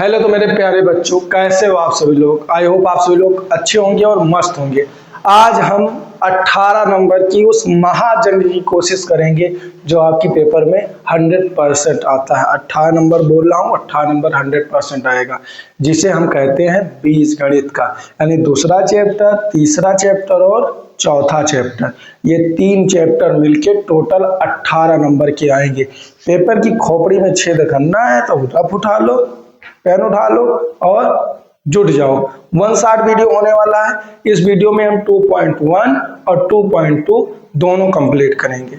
Hello तो मेरे प्यारे बच्चों, कैसे हो आप सभी लोग। आई होप आप सभी लोग अच्छे होंगे और मस्त होंगे। आज हम 18 नंबर की उस महाजंग की कोशिश करेंगे जो आपकी पेपर में 100% आता है। 18 नंबर बोल रहा हूँ, 18 नंबर 100% आएगा, जिसे हम कहते हैं बीजगणित का, यानी दूसरा चैप्टर, तीसरा चैप्टर और चौथा चैप्टर। ये तीन चैप्टर मिलके टोटल 18 नंबर के आएंगे। पेपर की खोपड़ी में छेद करना है तो रफ उठा लो, पेन उठा लो और जुट जाओ। 1 शॉट वीडियो होने वाला है। इस वीडियो में हम 2.1 और 2.2 दोनों कंप्लीट करेंगे।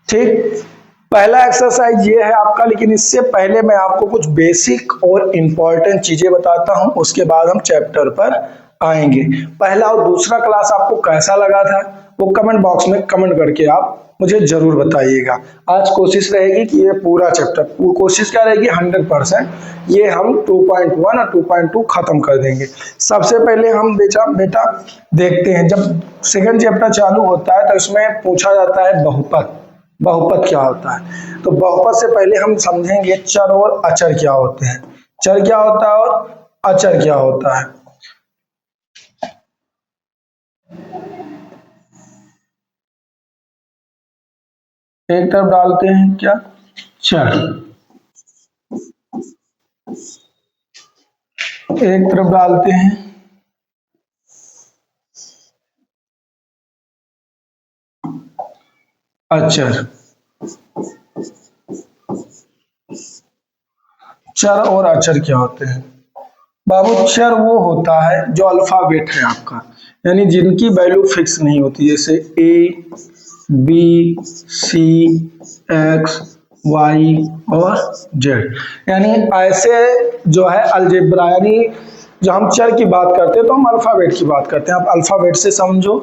ठीक, पहला एक्सरसाइज ये है आपका, लेकिन इससे पहले मैं आपको कुछ बेसिक और इम्पोर्टेंट चीजें बताता हूं, उसके बाद हम चैप्टर पर आएंगे। पहला और दूसरा क्लास आपको कैसा लगा था वो कमेंट बॉक्स में कमेंट करके आप मुझे जरूर बताइएगा। आज कोशिश रहेगी कि ये पूरा चैप्टर, कोशिश क्या रहेगी 100%, ये हम 2.1 और 2.2 खत्म कर देंगे। सबसे पहले हम बेटा देखते हैं, जब सेकंड चैप्टर चालू होता है तो इसमें पूछा जाता है बहुपद। बहुपद क्या होता है, तो बहुपद से पहले हम समझेंगे चर और अचर क्या होते हैं। चर क्या होता है और अचर क्या होता है। एक तरफ डालते हैं क्या, चर, एक तरफ डालते हैं अचर। चर और अचर क्या होते हैं बाबू। चर वो होता है जो अल्फाबेट है आपका, यानी जिनकी वैल्यू फिक्स नहीं होती, जैसे ए, बी, सी, एक्स, वाई और जेड। यानी ऐसे जो है अलजेब्रा, यानी जब हम चर की बात करते हैं तो हम अल्फाबेट की बात करते हैं। आप अल्फाबेट से समझो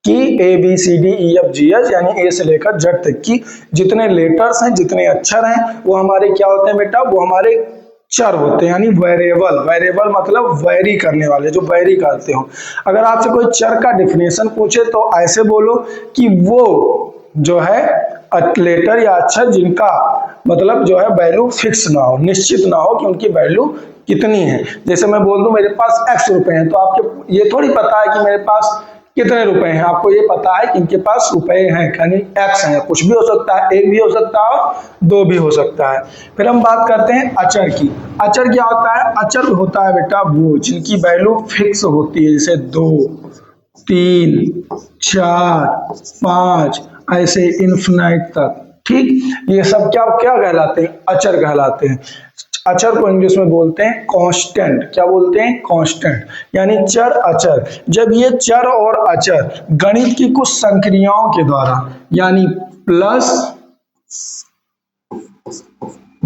कि A B C D E F G H, यानी ए से लेकर जेड तक की जितने लेटर्स हैं, जितने अक्षर हैं, वो हमारे क्या होते हैं बेटा, वो हमारे चर होते हैं, यानी वेरिएबल। वेरिएबल मतलब वैरी करने वाले, जो वैरी करते हो। अगर आपसे कोई चर का डिफिनेशन पूछे तो ऐसे बोलो कि वो जो है लेटर या अक्षर जिनका मतलब जो है वैल्यू फिक्स ना हो, निश्चित ना हो कि उनकी वैल्यू कितनी है। जैसे मैं बोल दूं मेरे पास एक्स रुपए हैं, तो आपके ये थोड़ी पता है कि मेरे पास कितने रुपए हैं। आपको ये पता है कि इनके पास रुपए हैं, यानी एक्स है। कुछ भी हो सकता है, एक भी हो सकता है और दो भी हो सकता है। फिर हम बात करते हैं अचर की। अचर क्या होता है, अचर होता है बेटा वो जिनकी वैल्यू फिक्स होती है, जैसे 2, 3, 4, 5, ऐसे इन्फिनाइट तक। ठीक, ये सब क्या क्या कहलाते हैं, अचर कहलाते हैं। अचर को इंग्लिश में बोलते हैं कांस्टेंट। क्या बोलते हैं, कांस्टेंट, यानी चर अचर। जब ये चर और अचर गणित की कुछ संक्रियाओं के द्वारा, यानी प्लस,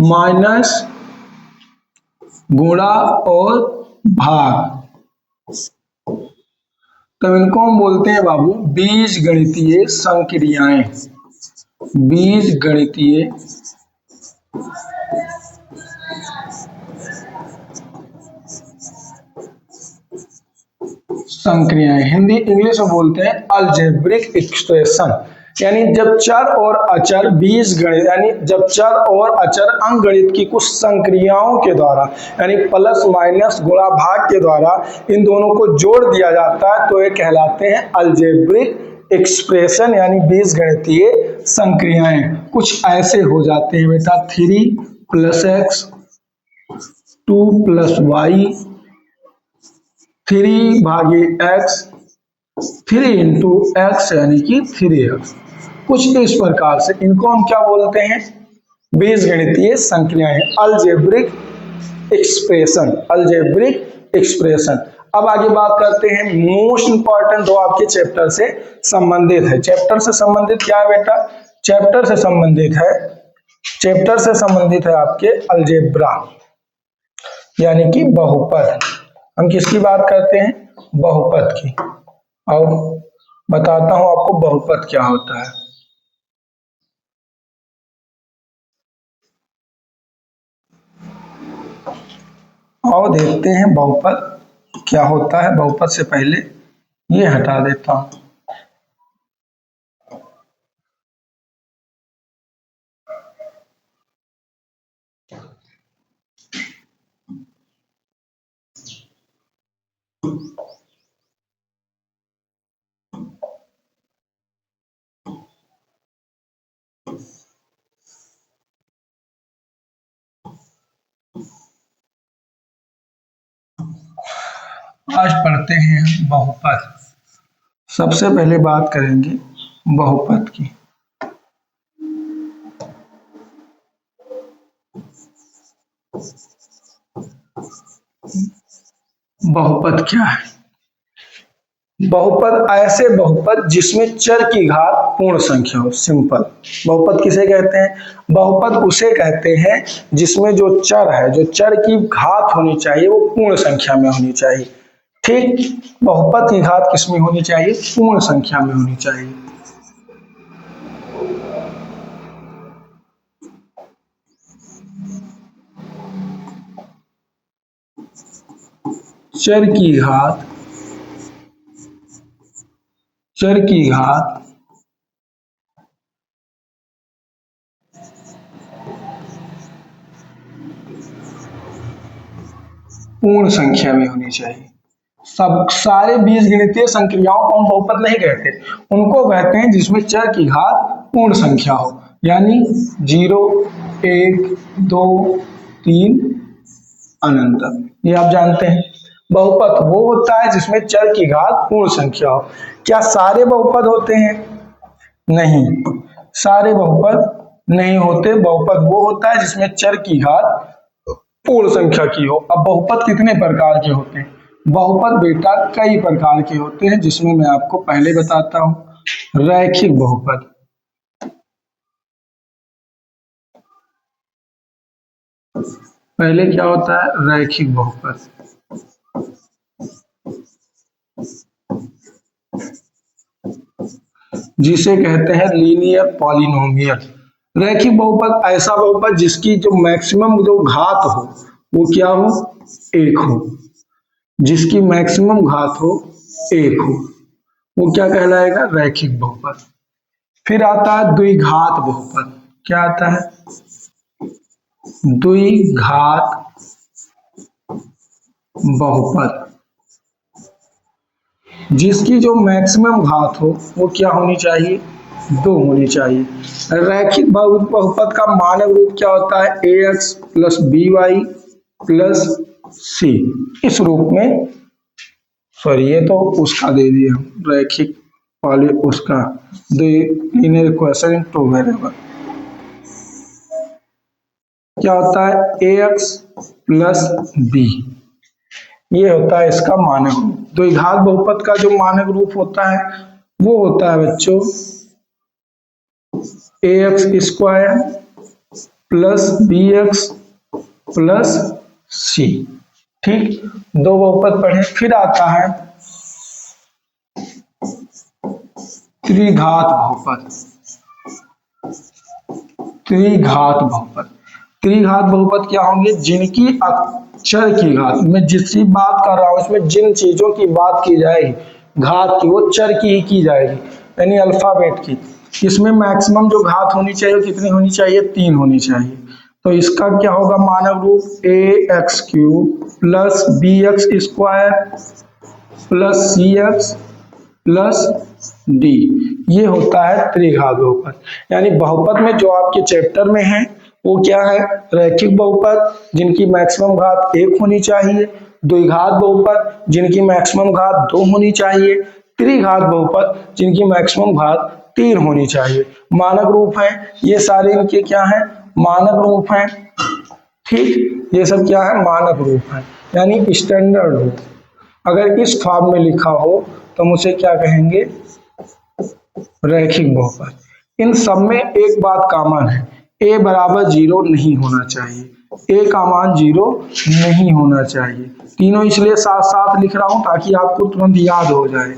माइनस, गुणा और भाग, तब इनको हम बोलते हैं बाबू बीज गणितीय संक्रियाएं। बीज गणितीय संक्रियाएं, हिंदी इंग्लिश में बोलते हैं अलजेब्रिक एक्सप्रेशन। यानी जब चर और अचर बीज गणित, यानी जब चर और अचर अंकगणित की कुछ संक्रियाओं के द्वारा, यानी प्लस माइनस गुणा भाग के द्वारा इन दोनों को जोड़ दिया जाता है, तो ये कहलाते हैं अलजेब्रिक एक्सप्रेशन, यानी बीज गणितीय संक्रियाएं। कुछ ऐसे हो जाते हैं बेटा, 3 + x, 2 + y, 3/x, 3 × x, यानी कि 3x। कुछ इस प्रकार से इनको हम क्या बोलते हैं, बीजगणितीय संक्रियाएं, अलजेब्रिक एक्सप्रेशन। Algebraic expression. अब आगे बात करते हैं मोस्ट इंपॉर्टेंट, जो आपके चैप्टर से संबंधित है। चैप्टर से संबंधित क्या है बेटा, चैप्टर से संबंधित है, चैप्टर से संबंधित है आपके अलजेब्रा, यानी कि बहुपद। हम किसकी बात करते हैं, बहुपद की। और बताता हूं आपको बहुपद क्या होता है। आओ देखते हैं बहुपद क्या होता है। बहुपद से पहले ये हटा देता हूं। आज पढ़ते हैं बहुपद। सबसे पहले बात करेंगे बहुपद की। बहुपद क्या है? बहुपद ऐसे बहुपद जिसमें चर की घात पूर्ण संख्या हो। सिंपल। बहुपद किसे कहते हैं? बहुपद उसे कहते हैं जिसमें जो चर है, जो चर की घात होनी चाहिए वो पूर्ण संख्या में होनी चाहिए। ठीक, बहुपद की घात किसमें होनी चाहिए? पूर्ण संख्या में होनी चाहिए। चर की घात पूर्ण संख्या में होनी चाहिए। सब सारे बीजगणितीय संक्रियाओं को हम बहुपद नहीं कहते, उनको कहते हैं जिसमें चर की घात पूर्ण संख्या हो, यानी 0, 1, 2, 3 अनंत। ये आप जानते हैं। बहुपद वो होता है जिसमें चर की घात पूर्ण संख्या हो। क्या सारे बहुपद होते हैं? नहीं, सारे बहुपद नहीं होते। बहुपद वो होता है जिसमें चर की घात पूर्ण संख्या की हो। अब बहुपद कितने प्रकार के होते हैं? बहुपद बेटा कई प्रकार के होते हैं, जिसमें मैं आपको पहले बताता हूं। रैखिक बहुपद, पहले क्या होता है? रैखिक बहुपद। जिसे कहते हैं लीनियर पॉलिनोमियल। रैखिक बहुपद ऐसा बहुपद जिसकी जो मैक्सिमम जो घात हो वो क्या हो? 1 हो। जिसकी मैक्सिमम घात हो 1 हो, वो क्या कहलाएगा? रैखिक बहुपद। फिर आता है द्विघात बहुपद। क्या आता है? द्विघात बहुपद, जिसकी जो मैक्सिमम घात हो वो क्या होनी चाहिए? 2 होनी चाहिए। रैखिक बहुपद का मानक रूप क्या होता है? ax plus by plus c। इस रूप में, सॉरी ये तो उसका दे दिया हम, रैखिक वाले उसका linear equation in two variable. क्या होता है? ax प्लस b, ये होता है इसका मानक रूप। द्विघात बहुपद का जो मानक रूप होता है वो होता है बच्चों ax square plus bx plus c। ठीक, 2 बहुपद पढ़े। फिर आता है त्रिघात बहुपद। त्रिघात बहुपद, त्रिघात बहुपद क्या होंगे? जिनकी अक्षर की घात, मैं जिसकी बात कर रहा हूं इसमें जिन चीजों की बात की जाएगी घात की, वो चर की ही की जाएगी, यानी अल्फाबेट की। इसमें मैक्सिमम जो घात होनी चाहिए कितनी होनी चाहिए? 3 होनी चाहिए। तो इसका क्या होगा मानक रूप? ax cube plus bx square plus cx plus d। ये होता है त्रिघात बहुपद। यानी बहुपद में जो आपके चैप्टर में है वो क्या है? रैखिक बहुपद जिनकी मैक्सिमम घात 1 होनी चाहिए, द्विघात बहुपद जिनकी मैक्सिमम घात 2 होनी चाहिए, त्रिघात बहुपद जिनकी मैक्सिमम घात 3 होनी चाहिए। मानक रूप है ये सारे, इनके क्या है? मानक रूप है। ठीक, ये सब क्या है? मानक रूप है, यानी स्टैंडर्ड रूप। अगर इस फॉर्म में लिखा हो तो हम उसे क्या कहेंगे? रैखिक बहुपद। इन सब में एक बात कॉमन है, a बराबर 0 नहीं होना चाहिए, a का मान 0 नहीं होना चाहिए। तीनों इसलिए साथ साथ लिख रहा हूं ताकि आपको तुरंत याद हो जाए।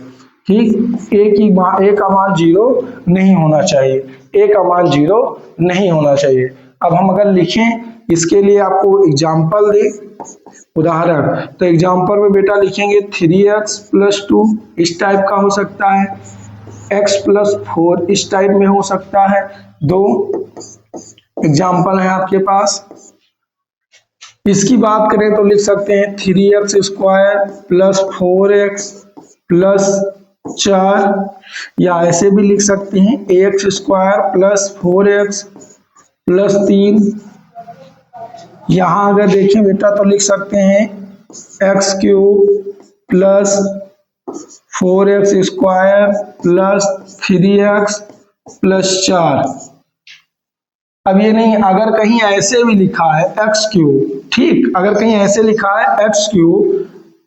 ठीक, a का मान 0 नहीं होना चाहिए, a का मान 0 नहीं होना चाहिए। अब हम अगर लिखें, इसके लिए आपको एग्जाम्पल दे, उदाहरण, तो एग्जाम्पल में बेटा लिखेंगे 3x प्लस 2, इस टाइप का हो सकता है। x प्लस 4 इस टाइप में हो सकता है। 2 एग्जाम्पल है आपके पास। इसकी बात करें तो लिख सकते हैं 3x square plus 4x plus 4, या ऐसे भी लिख सकते हैं ax square plus 4x plus 3 यहाँ अगर देखें बेटा तो लिख सकते हैं x cube plus 4x square plus 3x plus 4। अब ये नहीं, अगर कहीं ऐसे भी लिखा है एक्स क्यूब, ठीक, अगर कहीं ऐसे लिखा है एक्स क्यूब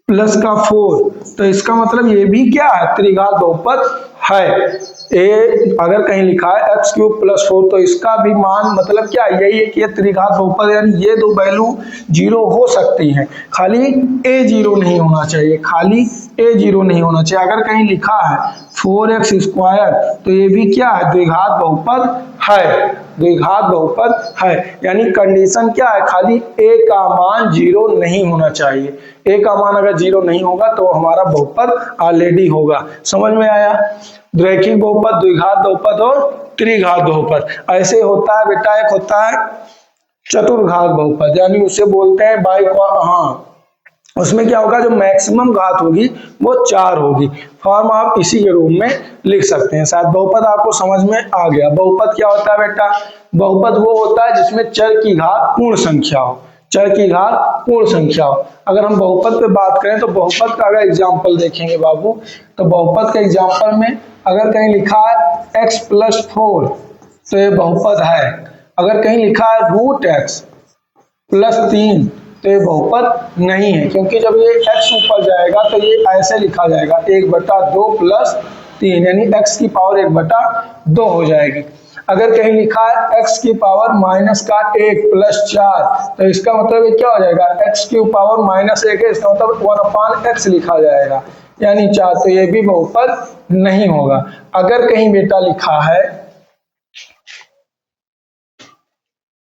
प्लस का 4 तो इसका मतलब ये भी क्या है, त्रिघात बहुपद है। ए अगर कहीं लिखा है एक्स क्यूब प्लस 4 तो इसका भी मान मतलब क्या यही है कि ये त्रिघात बहुपद, यानी ये दो वैल्यू जीरो हो सकती हैं, खाली ए जीरो नहीं होना चाहिए, खाली ए जीरो नहीं होना चाहिए। अगर कहीं लिखा है 4x स्क्वायर तो ये भी क्या है, द्विघात बहुपद है, द्विघात बहुपद है, यानी कंडीशन क्या है, खाली ए का मान जीरो नहीं होना चाहिए। ए का मान अगर जीरो नहीं होगा तो हमारा बहुपद ऑलरेडी होगा। समझ में आया? रैखिक बहुपद, द्विघात बहुपद और त्रिघात बहुपद। ऐसे होता है बेटा, एक होता है चतुर्घात बहुपद, यानी उसे बोलते हैं बाई, हाँ, उसमें क्या होगा, जो मैक्सिमम घात होगी वो 4 होगी। फॉर्म आप इसी के रूप में लिख सकते हैं। शायद बहुपद आपको समझ में आ गया। बहुपद क्या होता है बेटा? बहुपद वो होता है जिसमें चर की घात पूर्ण संख्या हो, चर की घात पूर्ण संख्या हो। अगर हम बहुपद पे बात करें तो बहुपद का अगर एग्जाम्पल देखेंगे बाबू, तो बहुपद के एग्जाम्पल में अगर कहीं लिखा है x प्लस 4 तो ये बहुपद है। अगर कहीं लिखा है रूट x प्लस 3 तो ये बहुपद नहीं है, क्योंकि जब ये x ऊपर जाएगा तो ये ऐसे लिखा जाएगा 1/2 प्लस 3, यानी x की पावर 1/2 हो जाएगी। अगर कहीं लिखा है x की पावर माइनस का 1 प्लस 4 तो इसका मतलब ये क्या हो जाएगा, x की पावर माइनस 1 है, इसका मतलब 1/x लिखा जाएगा, यानी 4, तो ये भी बहुपद नहीं होगा। अगर कहीं बेटा लिखा है,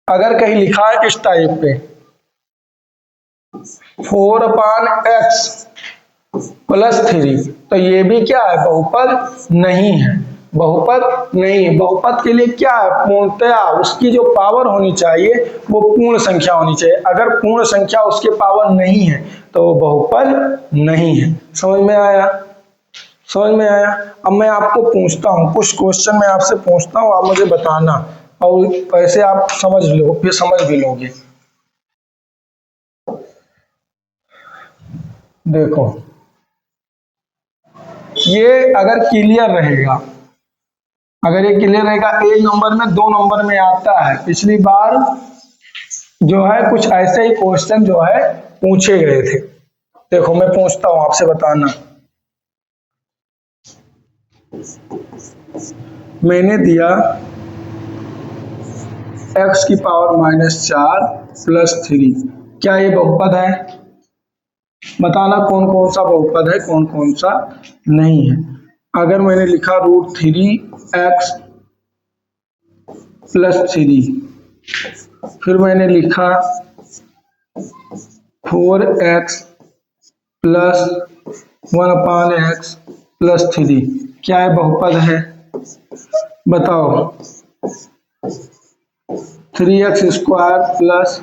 अगर कहीं लिखा है इस टाइप पे 4/x प्लस 3 तो ये भी क्या है, बहुपद नहीं है, बहुपद नहीं है। बहुपद के लिए क्या है, पूर्णतया उसकी जो पावर होनी चाहिए वो पूर्ण संख्या होनी चाहिए। अगर पूर्ण संख्या उसके पावर नहीं है तो वो बहुपद नहीं है। समझ में आया? समझ में आया? अब मैं आपको पूछता हूँ कुछ क्वेश्चन, मैं आपसे पूछता हूँ, आप मुझे बताना, और ऐसे आप समझ लो, फिर समझ भी लोगे। देखो, ये अगर क्लियर रहेगा, अगर ये क्लियर रहेगा, एक नंबर में 2 नंबर में आता है। पिछली बार जो है कुछ ऐसे ही क्वेश्चन जो है पूछे गए थे। देखो मैं पूछता हूं, आपसे बताना। मैंने दिया x की पावर -4 प्लस 3, क्या ये बहुपद है? बताना कौन कौन सा बहुपद है, कौन कौन सा नहीं है। अगर मैंने लिखा √3x प्लस 3, फिर मैंने लिखा 4x प्लस 1/x प्लस 3, क्या है, बहुपद है? बताओ। 3x स्क्वायर प्लस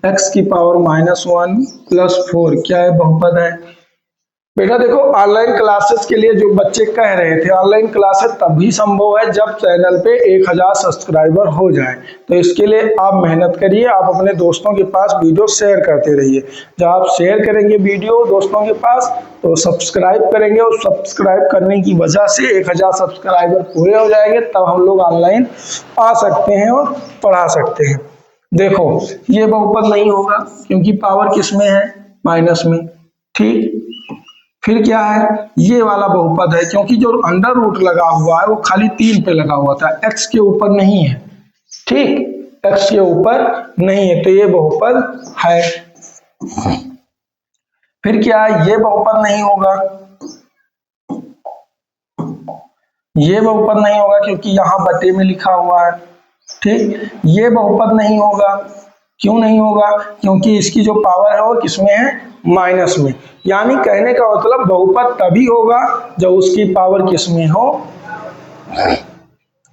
x की पावर -1 प्लस 4, क्या है, बहुपद है? बेटा देखो, ऑनलाइन क्लासेस के लिए जो बच्चे कह रहे थे, ऑनलाइन क्लासेस तभी संभव है जब चैनल पे 1000 सब्सक्राइबर हो जाए। तो इसके लिए आप मेहनत करिए, आप अपने दोस्तों के पास वीडियो शेयर करते रहिए। जब आप शेयर करेंगे वीडियो दोस्तों के पास तो सब्सक्राइब करेंगे, और सब्सक्राइब करने की वजह से 1000 सब्सक्राइबर पूरे हो जाएंगे, तब हम लोग ऑनलाइन आ सकते हैं और पढ़ा सकते हैं। देखो ये बहुपद नहीं होगा क्योंकि पावर किस में है, माइनस में, ठीक। फिर क्या है, ये वाला बहुपद है क्योंकि जो अंडर रूट लगा हुआ है वो खाली 3 पे लगा हुआ था, x के ऊपर नहीं है, ठीक, x के ऊपर नहीं है, तो ये बहुपद है। फिर क्या है, ये बहुपद नहीं होगा, ये बहुपद नहीं होगा क्योंकि यहां बटे में लिखा हुआ है, ठीक। ये बहुपद नहीं होगा, क्यों नहीं होगा, क्योंकि इसकी जो पावर है वो किसमें है, माइनस में। यानी कहने का मतलब बहुपद तभी होगा जब उसकी पावर किसमें हो,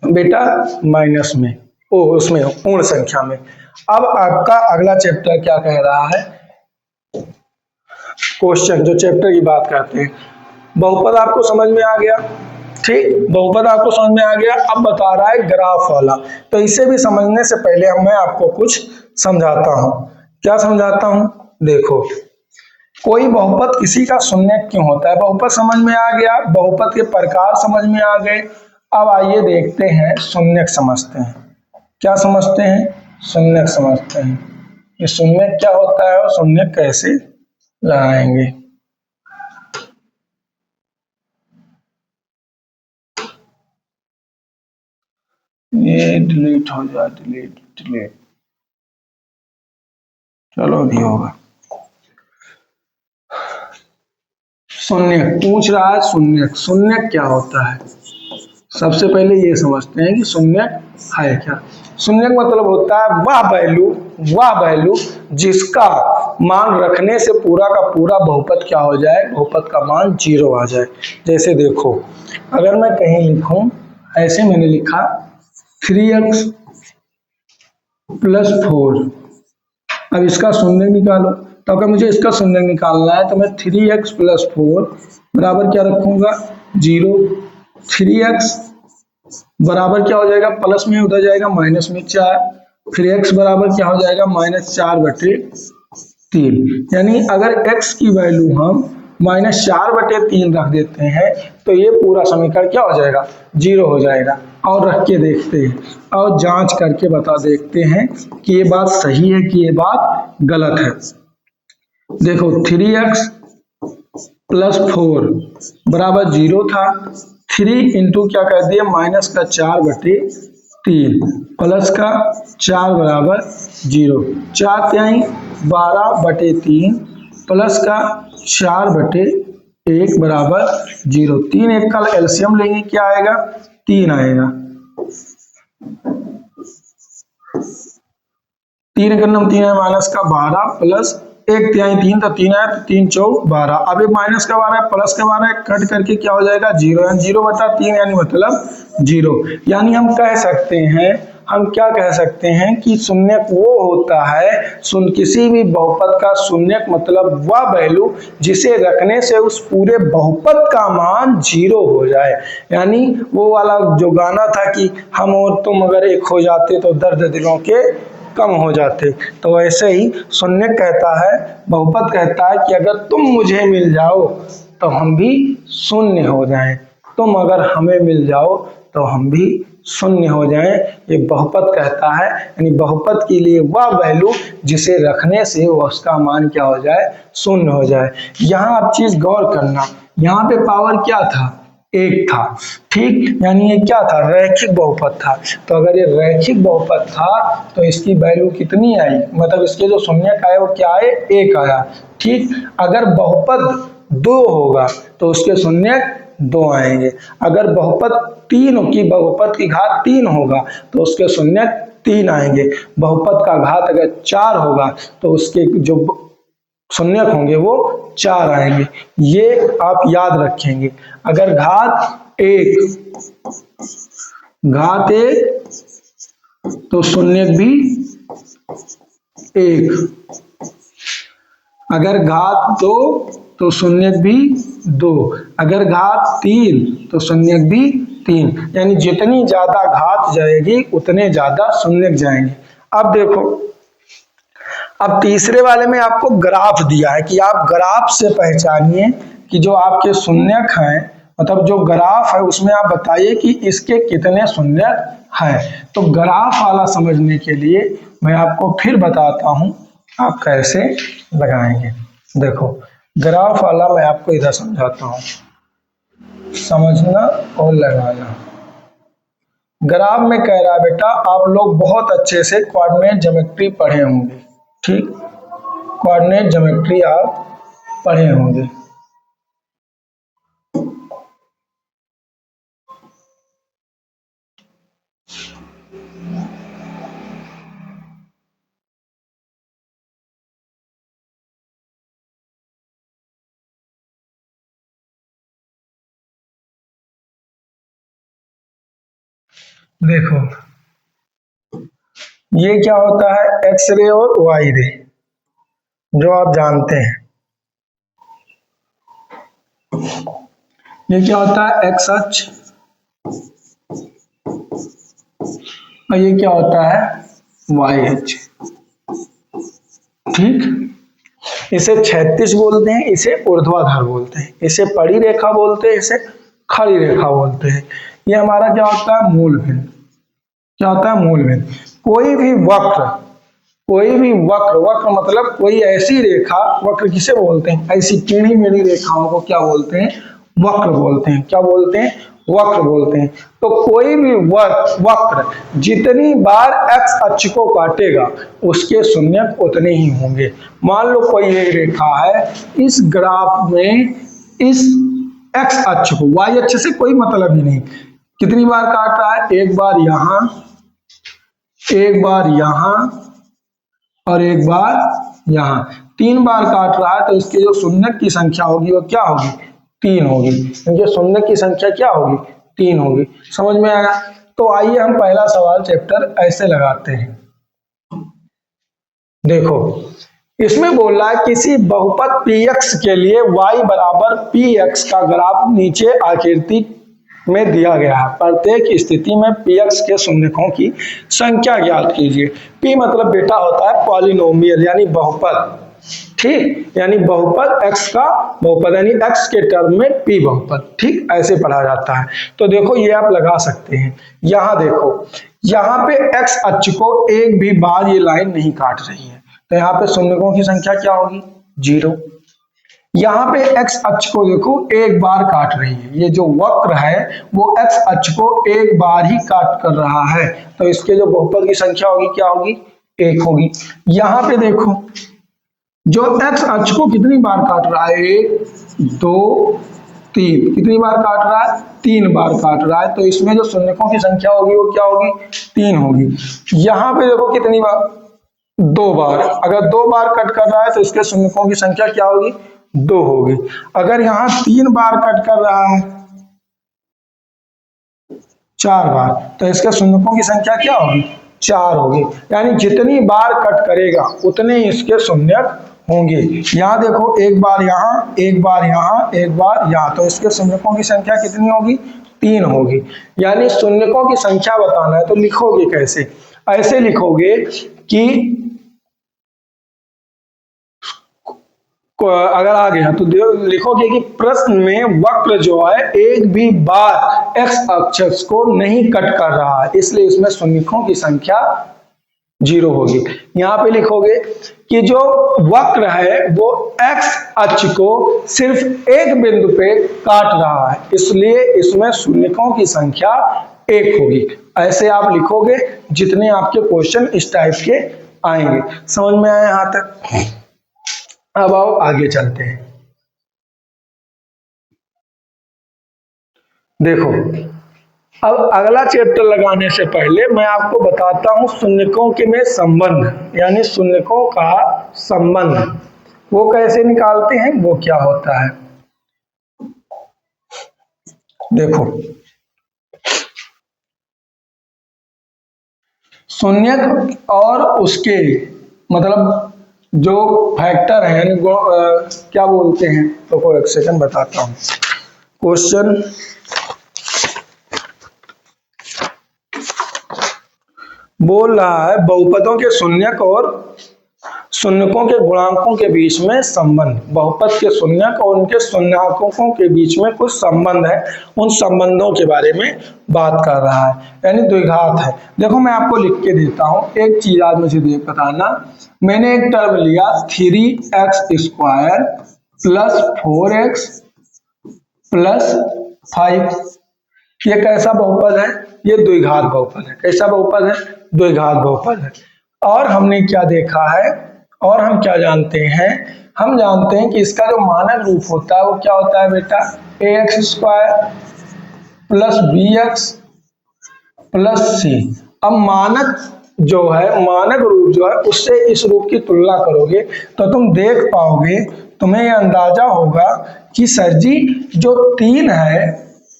बेटा माइनस में, ओ उसमें हो, पूर्ण संख्या में। अब आपका अगला चैप्टर क्या कह रहा है, क्वेश्चन जो चैप्टर की बात करते हैं। बहुपद आपको समझ में आ गया, ठीक, बहुपद आपको समझ में आ गया। अब बता रहा है ग्राफ वाला, तो इसे भी समझने से पहले मैं आपको कुछ समझाता हूं। क्या समझाता हूं? देखो, कोई बहुपद किसी का शून्यक क्यों होता है, बहुपद समझ में आ गया, बहुपद के प्रकार समझ में आ गए। अब आइए देखते हैं शून्यक समझते हैं। क्या समझते हैं? शून्यक समझते हैं। ये शून्यक क्या होता है और शून्यक कैसे लगाएंगे। ये डिलीट हो जाए, डिलीट डिलीट, चलो भी होगा। शून्यक पूछ रहा है, शून्यक, शून्यक क्या होता है? सबसे पहले ये समझते हैं कि शून्यक है क्या। शून्यक मतलब होता है वह वैल्यू जिसका मान रखने से पूरा का पूरा बहुपद क्या हो जाए, बहुपद का मान 0 आ जाए। जैसे देखो, अगर मैं कहीं लिखूं, ऐसे मैंने लिखा 3x + 4, अब इसका शून्य निकालो। तो अगर मुझे इसका शून्य निकालना है तो मैं 3x + 4 बराबर क्या रखूंगा, 0। 3x बराबर क्या हो जाएगा, प्लस में उधर जाएगा माइनस में 4, फिर x बराबर क्या हो जाएगा, -4/3। यानी अगर x की वैल्यू हम -4/3 रख देते हैं तो ये पूरा समीकरण क्या हो जाएगा, 0 हो जाएगा। और रख के देखते हैं और जांच करके बता देखते हैं कि ये बात सही है कि ये बात गलत है। देखो 3x + 4 बराबर 0 था, 3 इंटू क्या कर दिया, -4/3 प्लस का 4 बराबर 0, 4 त्याई 12/3 प्लस का 4/1 बराबर 0। 3 एक का एलसीएम लेंगे, क्या आएगा, 3 आएगा। 3 का नम 3 है, माइनस का 12 प्लस 1 तिहाई 3, तो 3 आया, तो 3 चौक 12। अब ये माइनस का 12 प्लस का 12 कट करके क्या हो जाएगा, 0, यानी 0/3 यानी मतलब 0। यानी हम कह सकते हैं, हम क्या कह सकते हैं कि शून्यक वो होता है, किसी भी बहुपद का शून्यक मतलब वह वैल्यू जिसे रखने से उस पूरे बहुपद का मान 0 हो जाए। यानी वो वाला जो गाना था कि हम और तुम अगर एक हो जाते तो दर्द दिलों के कम हो जाते, तो वैसे ही शून्यक कहता है, बहुपद कहता है कि अगर तुम मुझे मिल जाओ तो हम भी शून्य हो जाएं, तुम अगर हमें मिल जाओ तो हम भी शून्य हो जाएं। ये बहुपद कहता है, यानी बहुपद के लिए वह वैल्यू जिसे रखने से उसका मान क्या हो जाए, शून्य हो जाए। यहाँ आप चीज गौर करना, यहाँ पे पावर क्या था, 1 था, ठीक, यानी ये क्या था, रैखिक बहुपद था। तो अगर ये रैखिक बहुपद था तो इसकी वैल्यू कितनी आई, मतलब इसके जो शून्यक आए वो क्या आए, 1 आया, ठीक। अगर बहुपद 2 होगा तो उसके शून्यक 2 आएंगे। अगर बहुपद 3 की बहुपद की घात 3 होगा तो उसके शून्यक 3 आएंगे। बहुपद का घात अगर 4 होगा तो उसके जो शून्यक होंगे वो 4 आएंगे। ये आप याद रखेंगे। अगर घात 1 तो शून्यक भी 1, अगर घात 2 तो शून्यक भी 2, अगर घात 3 तो शून्यक भी 3। यानी जितनी ज्यादा घात जाएगी उतने ज्यादा शून्यक जाएंगे। अब देखो, अब तीसरे वाले में आपको ग्राफ दिया है कि आप ग्राफ से पहचानिए कि जो आपके शून्यक हैं, मतलब जो ग्राफ है उसमें आप बताइए कि इसके कितने शून्यक हैं। तो ग्राफ वाला समझने के लिए मैं आपको फिर बताता हूं आप कैसे लगाएंगे। देखो, ग्राफ वाला मैं आपको इधर समझाता हूं, समझना और लगाना। ग्राफ में कह रहा है बेटा, आप लोग बहुत अच्छे से कोऑर्डिनेट ज्योमेट्री पढ़े होंगे, ठीक, कोऑर्डिनेट ज्योमेट्री आप पढ़े होंगे। देखो, ये क्या होता है, एक्स रे और वाई रे, जो आप जानते हैं। ये क्या होता है, एक्स अक्ष और ये क्या होता है, YH। ठीक, इसे क्षैतिज बोलते हैं, इसे ऊर्ध्वाधर बोलते हैं, इसे पड़ी रेखा बोलते हैं, इसे खड़ी रेखा बोलते हैं। ये हमारा क्या होता है, मूलबिंदु। क्या होता है, मूलबिंदु। कोई भी वक्र, कोई भी वक्र, वक्र मतलब कोई ऐसी रेखा, वक्र किसे बोलते हैं, ऐसी टेढ़ी मेढ़ी रेखाओं को क्या बोलते हैं, वक्र बोलते हैं। क्या बोलते हैं, वक्र बोलते हैं। तो कोई भी वक्र जितनी बार x अक्ष को काटेगा उसके शून्यक उतने ही होंगे। मान लो कोई एक रेखा है, इस ग्राफ में इस x अक्ष को, y अक्ष से कोई मतलब ही नहीं, कितनी बार काट रहा है, एक बार यहां, एक बार यहां और एक बार यहां, 3 बार काट रहा है। तो इसके जो शून्यक की संख्या होगी वो क्या होगी, 3 होगी। इनके शून्यक की संख्या क्या होगी, 3 होगी। समझ में आया। तो आइए हम पहला सवाल चैप्टर ऐसे लगाते हैं। देखो, इसमें बोल रहा है किसी बहुपद px के लिए y बराबर px का ग्राफ नीचे आकृति में दिया गया है। प्रत्येक स्थिति में px के शून्यकों की संख्या ज्ञात कीजिए। p मतलब बेटा होता है पॉलिनोमियल यानी बहुपद। ठीक, यानी बहुपद x का बहुपद, यानी x के टर्म में p बहुपद। ठीक, ऐसे पढ़ा जाता है। तो देखो ये आप लगा सकते हैं। यहां देखो, यहाँ पे x अक्ष को एक भी बार ये लाइन नहीं काट रही है, तो यहाँ पे शून्यकों की संख्या क्या होगी, 0। यहाँ पे x अक्ष को देखो एक बार काट रही है, ये जो वक्र है वो x अक्ष को एक बार ही काट कर रहा है, तो इसके जो बहुपद की संख्या होगी क्या होगी, 1 होगी। यहाँ पे देखो जो x अक्ष को कितनी बार काट रहा है, 1 2 3, कितनी बार काट रहा है, 3 बार काट रहा है, तो इसमें जो शून्यकों की संख्या होगी वो क्या होगी, 3 होगी। यहाँ पे देखो कितनी बार, 2 बार। अगर 2 बार कट कर रहा है तो इसके शून्यकों की संख्या क्या होगी, 2 होगी। अगर यहाँ 3 बार कट कर रहा है, 4 बार, तो इसके शून्यकों की संख्या क्या होगी, 4 होगी। यानी जितनी बार कट करेगा उतने इसके शून्यक होंगे। यहाँ देखो एक बार यहाँ, एक बार यहाँ, एक बार यहाँ, तो इसके शून्यकों की संख्या कितनी होगी, 3 होगी। यानी शून्यकों की संख्या बताना है तो लिखोगे कैसे, ऐसे लिखोगे कि अगर आ गया तो लिखोगे कि प्रश्न में वक्र जो है एक भी बार x अक्ष को नहीं कट कर रहा है, इसलिए इसमें शून्यकों की संख्या 0 होगी। यहाँ पे लिखोगे कि जो वक्र है वो x अक्ष को सिर्फ एक बिंदु पे काट रहा है, इसलिए इसमें शून्यकों की संख्या 1 होगी। ऐसे आप लिखोगे जितने आपके क्वेश्चन इस टाइप के आएंगे। समझ में आया यहाँ तक। अब आओ आगे चलते हैं। देखो, अब अगला चैप्टर लगाने से पहले मैं आपको बताता हूं शून्यकों के में संबंध, यानी शून्यकों का संबंध वो कैसे निकालते हैं, वो क्या होता है। देखो, शून्यक और उसके मतलब जो फैक्टर है, यानी क्या बोलते हैं, तो एक सेकंड बताता हूं। क्वेश्चन बोल रहा है बहुपदों के शून्यक और शून्यकों के गुणांकों के बीच में संबंध। बहुपद के शून्यक और उनके शून्यकों के बीच में कुछ संबंध है, उन संबंधों के बारे में बात कर रहा है, यानी द्विघात है। देखो मैं आपको लिख के देता हूं, एक चीज आज मुझे देख बताना। मैंने एक टर्म लिया 3x² प्लस 4x प्लस 5, ये कैसा बहुपद है, ये द्विघात बहुपद है। कैसा बहुपद है, द्विघात बहुपद है। और हमने क्या देखा है, और हम क्या जानते हैं, हम जानते हैं कि इसका जो मानक रूप होता है वो क्या होता है बेटा, ax² plus bx plus c। अब मानक जो है, मानक रूप जो है उससे इस रूप की तुलना करोगे तो तुम देख पाओगे, तुम्हें यह अंदाजा होगा कि सर जी जो 3 है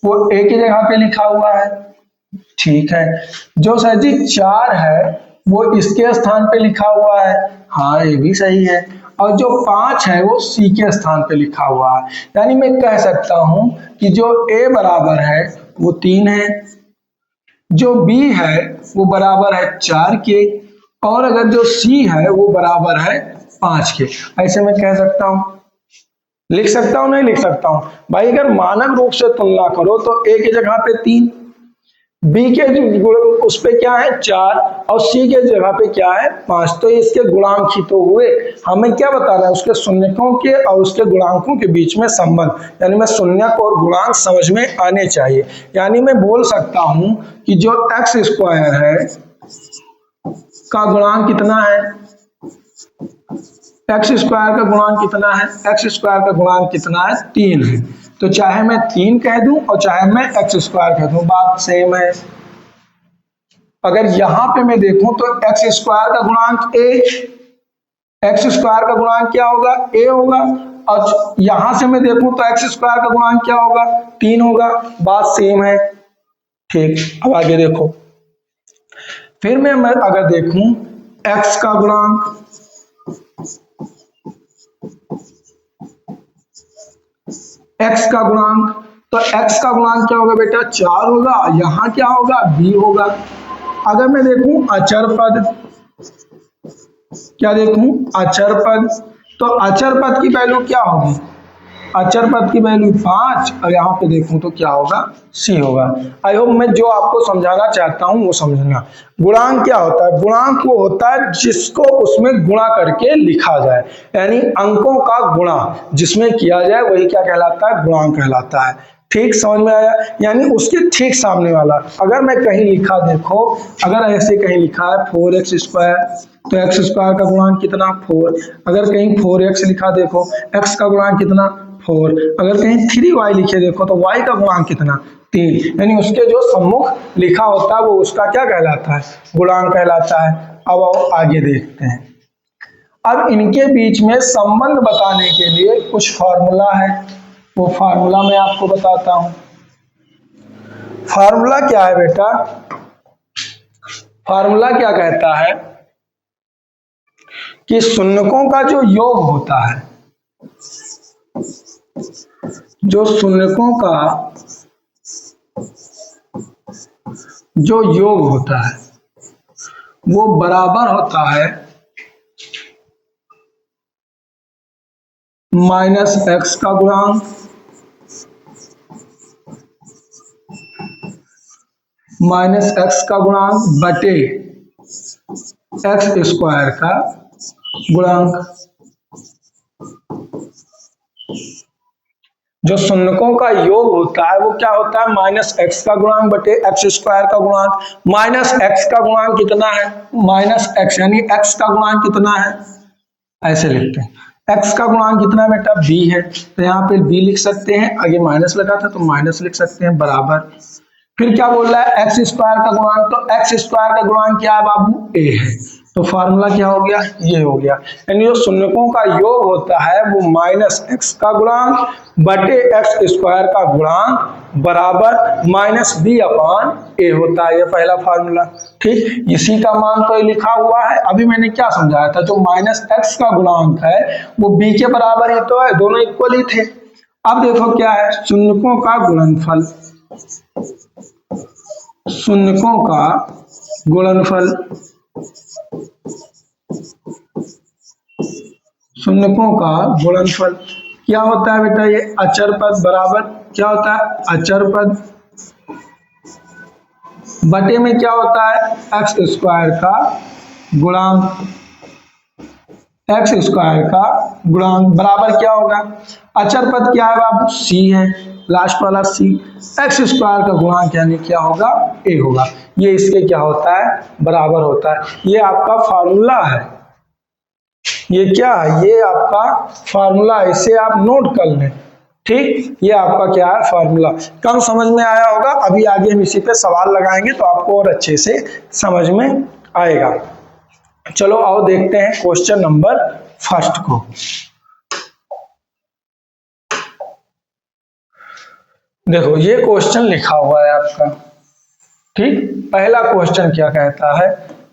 वो एक ही जगह पे लिखा हुआ है, ठीक है। जो सर जी 4 है वो इसके स्थान पे लिखा हुआ है, हाँ ये भी सही है। और जो 5 है वो सी के स्थान पे लिखा हुआ है। यानी मैं कह सकता हूं कि जो a बराबर है वो 3 है, जो b है वो बराबर है 4 के, और अगर जो c है वो बराबर है 5 के। ऐसे मैं कह सकता हूं, लिख सकता हूं, नहीं लिख सकता हूं भाई? अगर मानक रूप से तुलना करो तो a की जगह पे 3, b के उस पे क्या है 4, और c के जगह पे क्या है 5। तो इसके गुणांक ही तो हुए। हमें क्या बता रहा है? उसके शून्यकों के और उसके गुणांकों के बीच में संबंध, यानी मैं शून्यक और गुणांक समझ में आने चाहिए। यानी मैं बोल सकता हूं कि जो एक्स स्क्वायर है का गुणांक कितना है, एक्स स्क्वायर का गुणांक कितना है, एक्स स्क्वायर का गुणांक कितना है 3 है। तो चाहे मैं 3 कह दूं और चाहे मैं एक्स स्क्वायर कह दूं, बात सेम है। अगर यहां पे मैं देखूं तो एक्स स्क्वायर का गुणांक ए, एक्स स्क्वायर का गुणांक क्या होगा ए होगा, और यहां से मैं देखूं तो एक्स स्क्वायर का गुणांक क्या होगा 3 होगा, बात सेम है। ठीक, अब आगे देखो, फिर मैं अगर देखूं एक्स का गुणांक, एक्स का गुणांक, तो एक्स का गुणांक क्या होगा बेटा 4 होगा, यहां क्या होगा b होगा। अगर मैं देखूं अचर पद, क्या देखूं अचर पद, तो अचर पद की वैल्यू क्या होगी, अचर पद की वैल्यू 5, और यहाँ पे देखूं तो क्या होगा c होगा। आई होप मैं जो आपको समझाना चाहता हूं वो समझना। गुणांक क्या होता है? गुणांक वो होता है जिसको उसमें गुणा करके लिखा जाए, यानी अंकों का गुणा जिसमें किया जाए वही क्या कहलाता है, गुणांक कहलाता है। ठीक, समझ में आया? यानी उसके ठीक सामने वाला। अगर मैं कहीं लिखा, देखो अगर ऐसे कहीं लिखा है 4x स्क्वायर, तो एक्स स्क्वायर का गुणांक कितना 4। अगर कहीं 4x लिखा, देखो x का गुणांक कितना 4। अगर कहीं 3y लिखे देखो तो y का गुणांक कितना 3। यानी उसके जो सम्मुख लिखा होता है वो उसका क्या कहलाता है, गुणांक कहलाता है। अब आओ आगे देखते हैं। अब इनके बीच में संबंध बताने के लिए कुछ फॉर्मूला है, वो फार्मूला मैं आपको बताता हूं। फार्मूला क्या है बेटा? फार्मूला क्या कहता है कि शून्यकों का जो योग होता है, जो शून्यकों का जो योग होता है वो बराबर होता है माइनस एक्स का गुणांक बटे एक्स स्क्वायर का गुणांक। जो शून्यकों का योग होता है वो क्या होता है, माइनस एक्स का गुणांक बटे एक्स स्क्वायर का गुणांक। माइनस एक्स का गुणांक कितना है, माइनस एक्स, यानी एक्स का गुणांक कितना है, ऐसे लिखते हैं एक्स का गुणांक कितना है बेटा b है, तो यहाँ पे b लिख सकते हैं, आगे माइनस लगा था तो माइनस लिख सकते हैं, बराबर। फिर क्या बोल रहा है एक्स स्क्वायर का गुणांक, तो एक्स स्क्वायर का गुणांक क्या है बाबू a है। तो फार्मूला क्या हो गया, ये हो गया। यानी जो शून्यकों का योग होता है वो माइनस एक्स का गुणांक बटे एक्स स्क्वायर का गुणांक बराबर माइनस b अपान a होता है, ये पहला फार्मूला। ठीक, इसी का मान तो ये लिखा हुआ है। अभी मैंने क्या समझाया था, जो माइनस एक्स का गुणांक है वो b के बराबर ही तो है, दोनों इक्वल ही थे। अब देखो क्या है, शून्यकों का गुणनफल, शून्यकों का गुणनफल, शून्यकों का गुणनफल क्या होता है बेटा, ये अचर पद बराबर क्या होता है, अचर पद बटे में क्या होता है, एक्स स्क्वायर का गुणांक, एक्स स्क्वायर का गुणांक बराबर क्या होगा, अचर पद क्या है बाबू c है, लास्ट वाला c, एक्स स्क्वायर का गुणांक यानी क्या होगा a होगा। ये इसके क्या होता है, बराबर होता है। ये आपका फार्मूला है, ये क्या है, ये आपका फार्मूला है, इसे आप नोट कर लें। ठीक, ये आपका क्या है फार्मूला। कम समझ में आया होगा, अभी आगे हम इसी पे सवाल लगाएंगे तो आपको और अच्छे से समझ में आएगा। चलो आओ देखते हैं क्वेश्चन नंबर फर्स्ट को। देखो ये क्वेश्चन लिखा हुआ है आपका। ठीक, पहला क्वेश्चन क्या कहता है,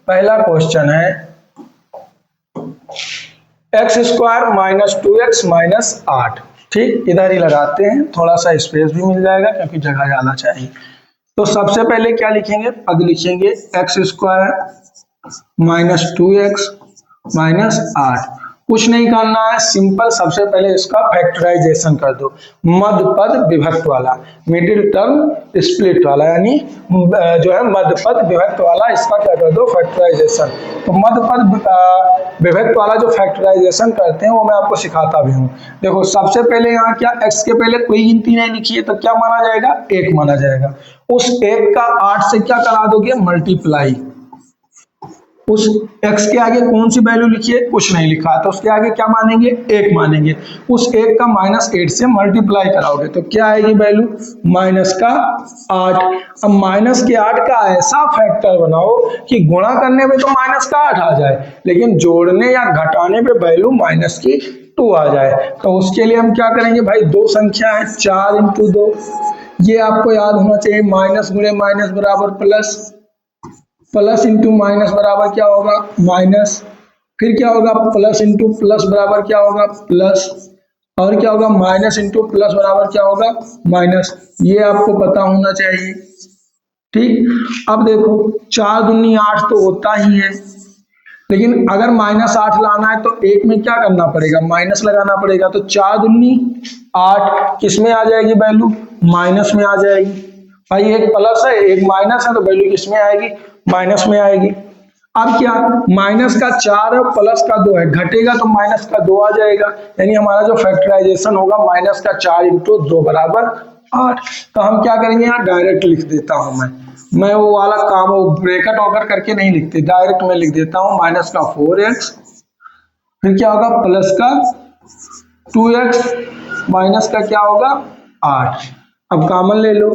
पहला क्वेश्चन है x square minus 2x minus 8। ठीक, इधर ही लगाते हैं, थोड़ा सा स्पेस भी मिल जाएगा क्योंकि जगह ज्यादा चाहिए। तो सबसे पहले क्या लिखेंगे, पद लिखेंगे x square minus 2x minus 8। कुछ नहीं करना है, सिंपल सबसे पहले इसका फैक्टराइजेशन कर दो, मध्य पद विभक्त वाला, मिडिल टर्म स्प्लिट वाला, यानी जो है मध्य पद विभक्त वाला, इसका क्या कर दो, फैक्टराइजेशन। तो मध्य पद विभक्त वाला जो फैक्टराइजेशन करते हैं वो मैं आपको सिखाता भी हूँ। देखो सबसे पहले यहाँ क्या, x के पहले कोई गिनती नहीं लिखी है तो क्या माना जाएगा, 1 माना जाएगा। उस 1 का 8 से क्या करा दोगे, मल्टीप्लाई। उस x के आगे कौन सी वैल्यू लिखी है, कुछ नहीं लिखा है, तो उसके आगे क्या मानेंगे, 1 मानेंगे। उस 1 का -8 से मल्टीप्लाई कराओगे तो क्या आएगी वैल्यू, -8। अब माइनस के 8 का ऐसा फैक्टर बनाओ कि गुणा करने पे तो -8 आ जाए, लेकिन जोड़ने या घटाने पे वैल्यू -2 आ जाए। तो उसके लिए हम क्या करेंगे भाई, दो संख्या है, 4 × 2, ये आपको याद होना चाहिए, माइनस गुणे माइनस बराबर प्लस, प्लस इंटू माइनस बराबर क्या होगा, माइनस, फिर क्या होगा, प्लस इंटू प्लस बराबर क्या होगा, प्लस, और क्या होगा, माइनस इंटू प्लस बराबर क्या होगा, माइनस। ये आपको पता होना चाहिए। ठीक, अब देखो 4 दूनी 8 तो होता ही है, लेकिन अगर -8 लाना है तो 1 में क्या करना पड़ेगा, माइनस लगाना पड़ेगा। तो 4 दूनी 8 किस में आ जाएगी वैल्यू, माइनस में आ जाएगी। भाई एक प्लस है एक माइनस है तो वैल्यू किस में आएगी, माइनस में आएगी। अब क्या, माइनस का 4 है प्लस का 2 है, घटेगा तो माइनस का 2 आ जाएगा, यानी हमारा जो फैक्टराइजेशन होगा माइनस का 4 × 2 बराबर 8। तो हम क्या करेंगे, यहाँ डायरेक्ट लिख देता हूं मैं वो वाला काम, वो ब्रैकेट वगैरह करके नहीं लिखते, डायरेक्ट मैं लिख देता हूँ, माइनस का 4x, फिर क्या होगा, प्लस का 2x, माइनस का क्या होगा 8। अब कॉमन ले लो,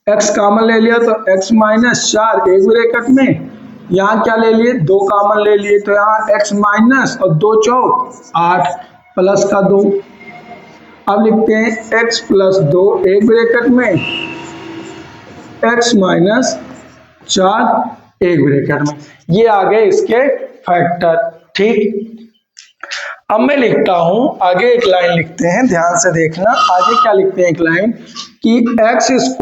x कॉमन ले लिया तो x -4 एक ब्रैकेट में, यहाँ क्या ले लिए, 2 कॉमन ले लिए तो यहाँ x माइनस और 2 चौक 8 प्लस का 2। अब लिखते हैं x + 2 एक ब्रैकेट में, x - 4 एक ब्रैकेट में। ये आ गए इसके फैक्टर। ठीक, अब मैं लिखता हूं आगे, एक लाइन लिखते हैं, ध्यान से देखना आगे क्या लिखते हैं, एक लाइन कि x² -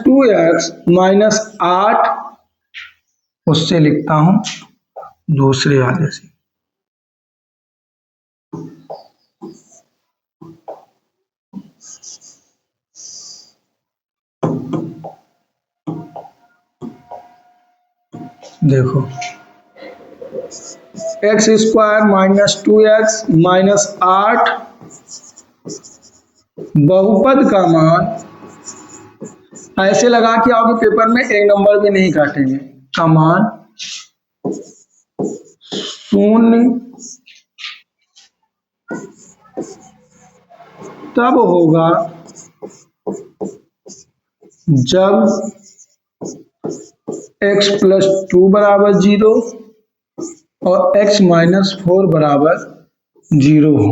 2x - 8, उससे लिखता हूं दूसरे वाले से, देखो x² - 2x - 8 बहुपद का मान, ऐसे लगा के आओगे पेपर में, एक नंबर भी नहीं काटेंगे, का मान 0 तब होगा जब x + 2 = 0 और x - 4 = 0 हो।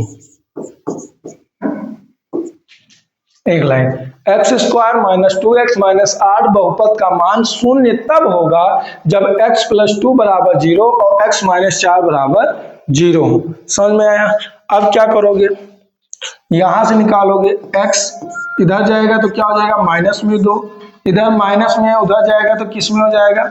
एक लाइन, x² - 2x - 8 बहुपद का मान 0 तब होगा जब x + 2 = 0 और x - 4 = 0 हो। समझ में आया। अब क्या करोगे, यहां से निकालोगे, x इधर जाएगा तो क्या हो जाएगा, -2, इधर माइनस में है उधर जाएगा तो किस में हो जाएगा,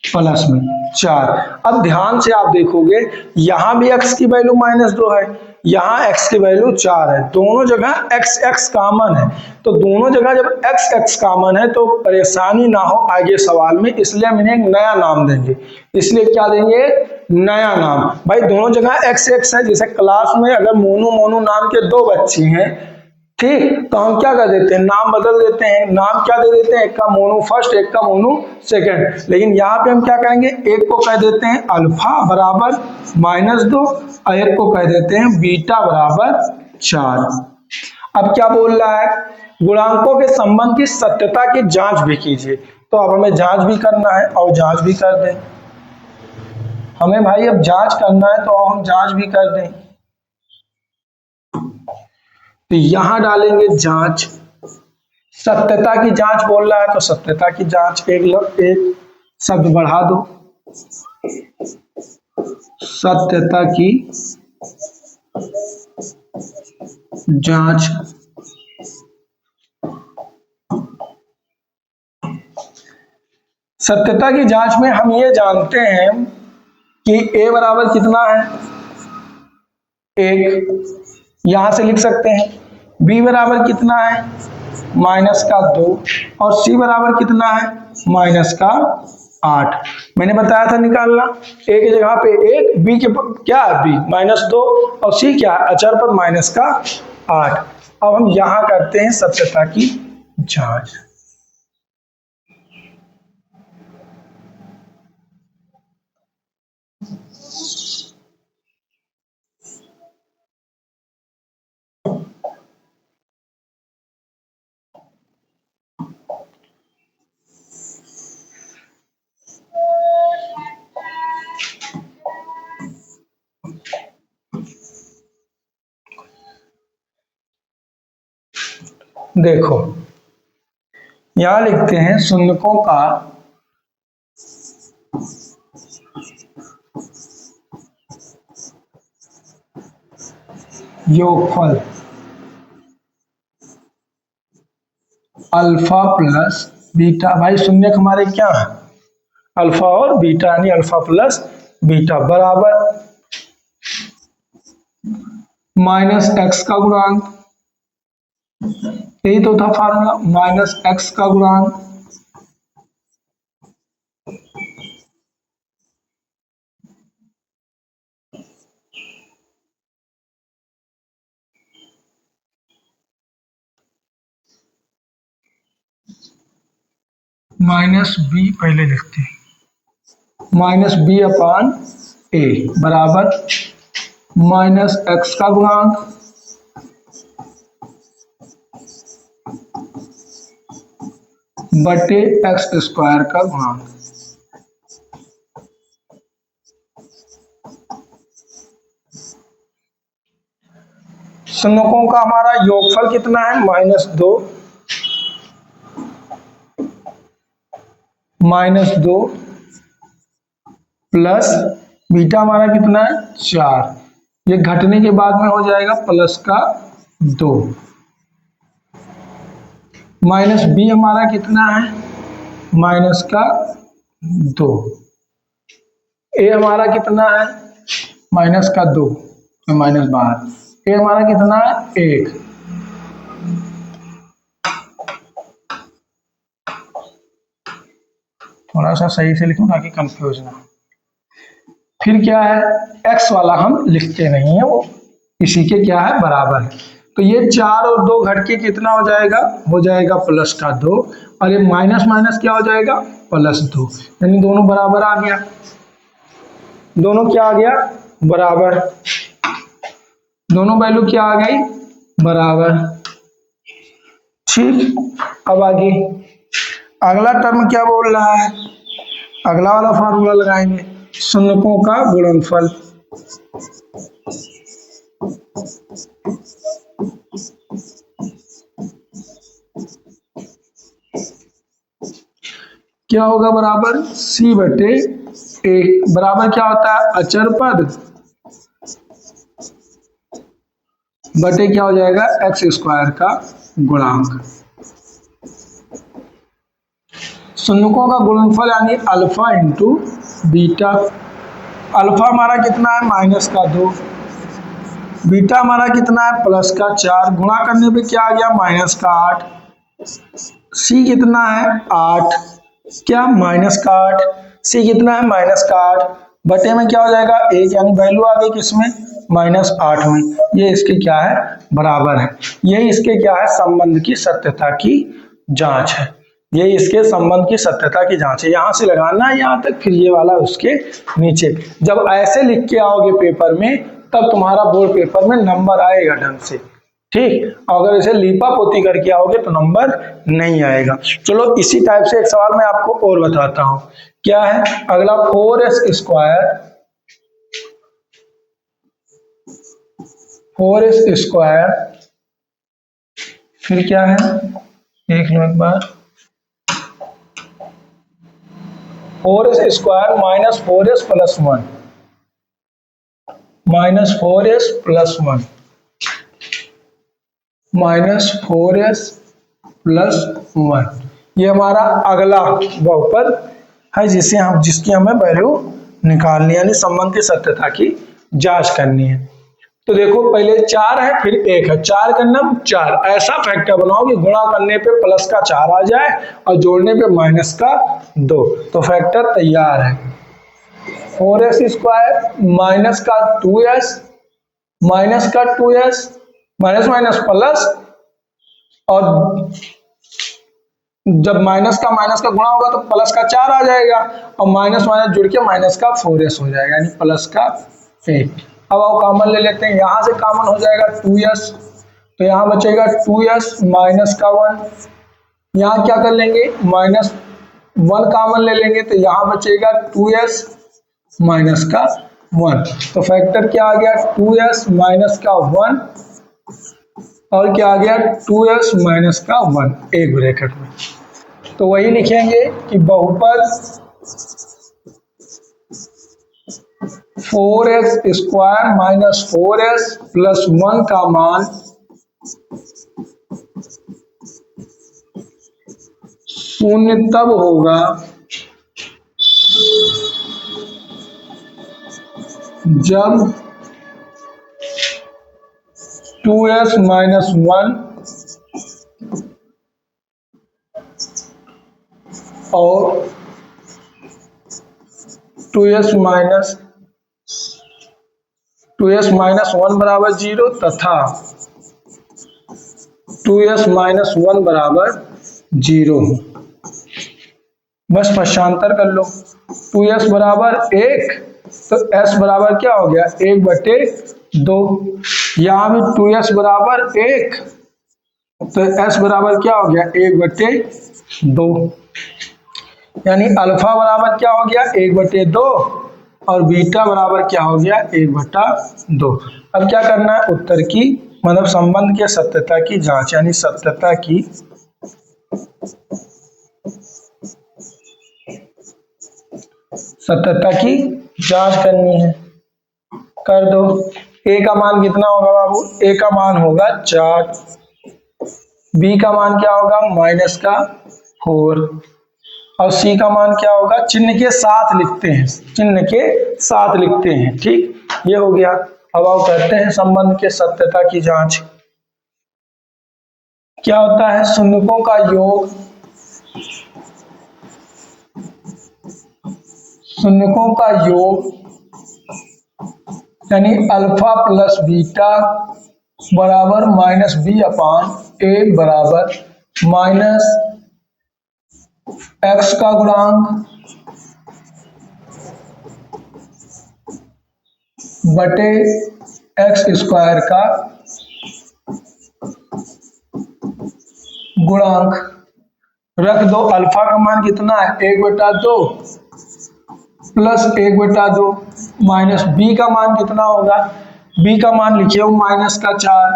प्लस में 4। अब ध्यान से आप देखोगे, यहां भी x की वैल्यू -2 है, यहाँ x की वैल्यू 4 है, दोनों जगह x कॉमन है, तो दोनों जगह जब x कॉमन है तो परेशानी ना हो आगे सवाल में, इसलिए हम इन्हें नया नाम देंगे। इसलिए क्या देंगे, नया नाम। भाई दोनों जगह x है, जैसे क्लास में अगर मोनू मोनू नाम के 2 बच्चे हैं, ठीक, तो हम क्या कर देते हैं, नाम बदल देते हैं, नाम क्या दे देते हैं, एक का मोनू फर्स्ट एक का मोनू सेकंड। लेकिन यहाँ पे हम क्या करेंगे, एक को कह देते हैं अल्फा बराबर -2 और एक को कह देते हैं बीटा बराबर 4। अब क्या बोल रहा है, गुणांकों के संबंध की सत्यता की जांच भी कीजिए। तो अब हमें जांच भी करना है और जांच भी कर दें, हमें भाई अब जांच करना है तो हम जांच भी कर दें। तो यहां डालेंगे जांच, सत्यता की जांच बोल रहा है तो सत्यता की जांच, एक शब्द बढ़ा दो, सत्यता की जांच। सत्यता की जांच में हम ये जानते हैं कि a बराबर कितना है, 1, यहां से लिख सकते हैं। b बराबर कितना है, -2, और c बराबर कितना है, -8। मैंने बताया था निकालना, a की जगह पे 1, b के क्या है, b -2, और c क्या है, अचर पद -8। अब हम यहां करते हैं सत्यता की जांच। देखो यहां लिखते हैं शून्यकों का योगफल अल्फा प्लस बीटा। भाई शून्यक हमारे क्या है, अल्फा और बीटा, यानी अल्फा प्लस बीटा बराबर -x का गुणांक, यही तो था फार्मूला, -x का गुणांक -b, पहले लिखते हैं -b/a बराबर -x का गुणांक बटे x² का गुणांक। शून्यकों का हमारा योगफल कितना है, -2 प्लस बीटा हमारा कितना है, 4, ये घटने के बाद में हो जाएगा +2, -b हमारा कितना है, -2, a हमारा कितना है, -2, माइनस बाहर, a हमारा कितना है, 1। थोड़ा सा सही से लिखो ताकि कंफ्यूज ना हो। फिर क्या है, x वाला हम लिखते नहीं है, वो इसी के क्या है, बराबर है। तो ये 4 और 2 घट के कितना हो जाएगा, +2, और ये माइनस माइनस क्या हो जाएगा, +2, यानी दोनों बराबर आ गया, दोनों क्या आ गया, बराबर, दोनों वैल्यू क्या आ गई, बराबर। ठीक, अब आगे अगला टर्म क्या बोल रहा है, अगला वाला फार्मूला लगाएंगे, शून्यकों का गुणनफल। क्या होगा, बराबर c/a, बराबर क्या होता है, अचर पद बटे क्या हो जाएगा, x² का गुणांक। शून्यकों का गुणनफल यानी अल्फा इंटू बीटा। अल्फा हमारा कितना है, -2, बीटा हमारा कितना है, +4, गुणा करने पे क्या आ गया, -8, सी कितना है, 8, क्या, -8, सी कितना है, -8, बटे में क्या हो जाएगा, 1, यानी वैल्यू आ गई किसमें, -8 में। ये इसके क्या है, बराबर है। ये इसके क्या है, संबंध की सत्यता की जांच है। ये इसके संबंध की सत्यता की जांच है। यहां से लगाना है यहां तक, फिर ये वाला उसके नीचे। जब ऐसे लिख के आओगे पेपर में, तब तुम्हारा बोर्ड पेपर में नंबर आएगा ढंग से। ठीक, अगर इसे लीपा पोती करके आओगे तो नंबर नहीं आएगा। चलो इसी टाइप से एक सवाल मैं आपको और बताता हूं, क्या है अगला, 4s², फिर क्या है, देख लो एक बार, 4s² -4s + 1, -4s + 1, -4s + 1, ये हमारा अगला बहुपद है जिसकी हमें वैल्यू निकालनी है, यानी संबंध की सत्यता की जांच करनी है। तो देखो पहले 4 है फिर 1 है, 4 करना 4, ऐसा फैक्टर बनाओ कि गुणा करने पे प्लस का 4 आ जाए और जोड़ने पे माइनस का 2, तो फैक्टर तैयार है। 4s² माइनस का 2s माइनस का 2s माइनस माइनस प्लस, और जब माइनस का गुणा होगा तो प्लस का 4 आ जाएगा और माइनस माइनस जुड़ के माइनस का 4s हो जाएगा, यानी प्लस का 8। अब आओ कॉमन ले लेते हैं, यहां से कॉमन हो जाएगा 2s, तो यहां बचेगा 2s माइनस का 1, यहां क्या कर लेंगे माइनस 1 कॉमन ले लेंगे, तो यहां बचेगा 2s माइनस का 1। तो फैक्टर क्या आ गया 2s माइनस का 1 और क्या आ गया 2s माइनस का 1 एक ब्रैकेट में। तो वही लिखेंगे कि बहुपद 4x² माइनस 4s प्लस 1 का मान शून्य तब होगा जब 2s माइनस 1 और 2s माइनस 1 बराबर 0 तथा 2s माइनस 1 बराबर 0 हो। बस पक्षांतर कर लो, 2s बराबर 1 तो s बराबर क्या हो गया 1/2, यहाँ भी 2s बराबर 1 तो s बराबर क्या हो गया 1/2, यानी अल्फा बराबर क्या हो गया 1/2 और बीटा बराबर क्या हो गया 1/2। अब क्या करना है उत्तर की मतलब संबंध के सत्यता की जांच, यानी सत्यता की जांच करनी है। कर दो, a का मान कितना होगा बाबू, a का मान होगा 4, b का मान क्या होगा माइनस का 4 और c का मान क्या होगा, चिन्ह के साथ लिखते हैं, ठीक, ये हो गया। अब आओ करते हैं संबंध के सत्यता की जांच। क्या होता है शून्यकों का योग, यानी अल्फा प्लस बीटा बराबर माइनस b/a बराबर माइनस x का गुणांक बटे x² का गुणांक। रख दो, अल्फा का मान कितना है 1/2 प्लस 1/2 माइनस b का मान कितना होगा, b का मान लिखे हो माइनस का 4,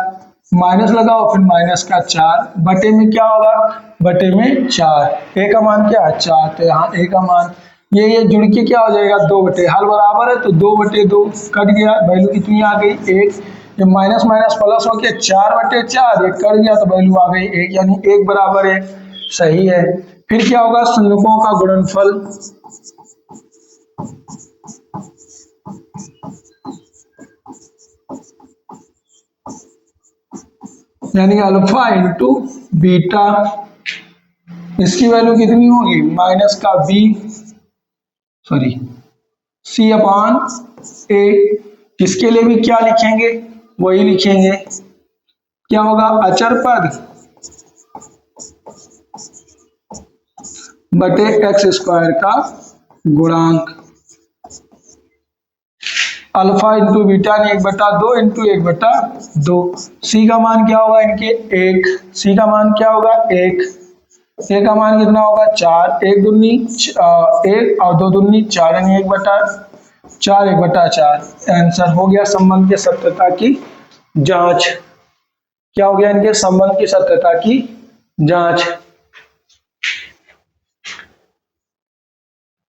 माइनस लगाओ फिर माइनस का 4 बटे में क्या होगा बटे में 4, a का मान क्या है 4, तो यहाँ a का मान ये जुड़ के क्या हो जाएगा 2/, हल बराबर है तो 2/2 कट गया, वैल्यू कितनी आ गई 1, जब माइनस माइनस प्लस हो गया 4/4 एक कट गया तो वैल्यू आ गई 1, यानी 1 बराबर है, सही है। फिर क्या होगा शून्यकों का गुणनफल, यानी अल्फा इंटू बीटा, इसकी वैल्यू कितनी होगी माइनस का c/a, इसके लिए भी क्या लिखेंगे वही लिखेंगे, क्या होगा अचर पद बटे x² का गुणांक, अल्फा इंटू बीटा ने 1/2 इंटू 1/2, सी का मान क्या होगा इनके 1, सी का मान क्या होगा 1, ए का मान कितना होगा 4, 1 दूनी 1 और 2 दूनी 4, यानी 1/4 1/4। आंसर हो गया संबंध के सत्यता की जांच। क्या हो गया इनके संबंध की सत्यता की जांच।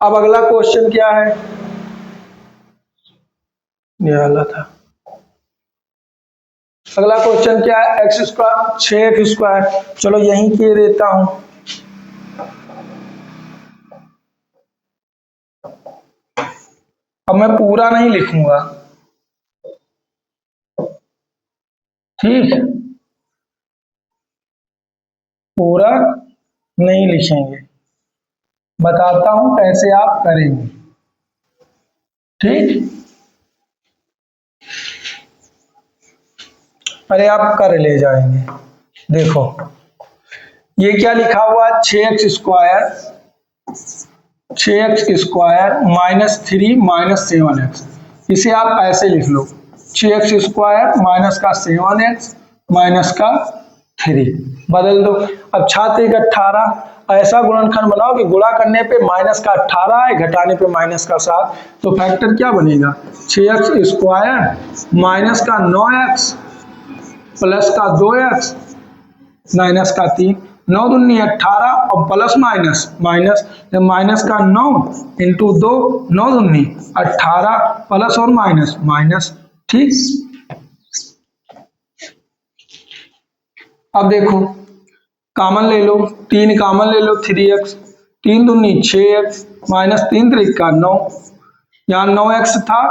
अब अगला क्वेश्चन क्या है, ये वाला था। अगला क्वेश्चन क्या है x², 6x², चलो यहीं के देता हूं, अब मैं पूरा नहीं लिखूंगा, ठीक, पूरा नहीं लिखेंगे, बताता हूं कैसे आप करेंगे, ठीक। अरे आप कर ले जाएंगे। देखो ये क्या लिखा हुआ है, 6x² 6x² -3 -7x, इसे आप ऐसे लिख लो 6x² माइनस का 7x माइनस का 3, बदल दो। अब छात्र 18, ऐसा गुणनखंड बनाओ कि गुणा करने पे माइनस का 18 है, घटाने पे माइनस का 7, तो फैक्टर क्या बनेगा, 6x² माइनस का 9x प्लस का 2x माइनस का 3, 9 दूनी 18 और प्लस माइनस माइनस, माइनस का 9 इंटू 2, 9 दूनी 18 प्लस और माइनस माइनस, ठीक। अब देखो कॉमन ले लो, 3 कॉमन ले लो, 3x, 3 दूनी 6x माइनस 3 त्रिका 9, यहाँ 9x था,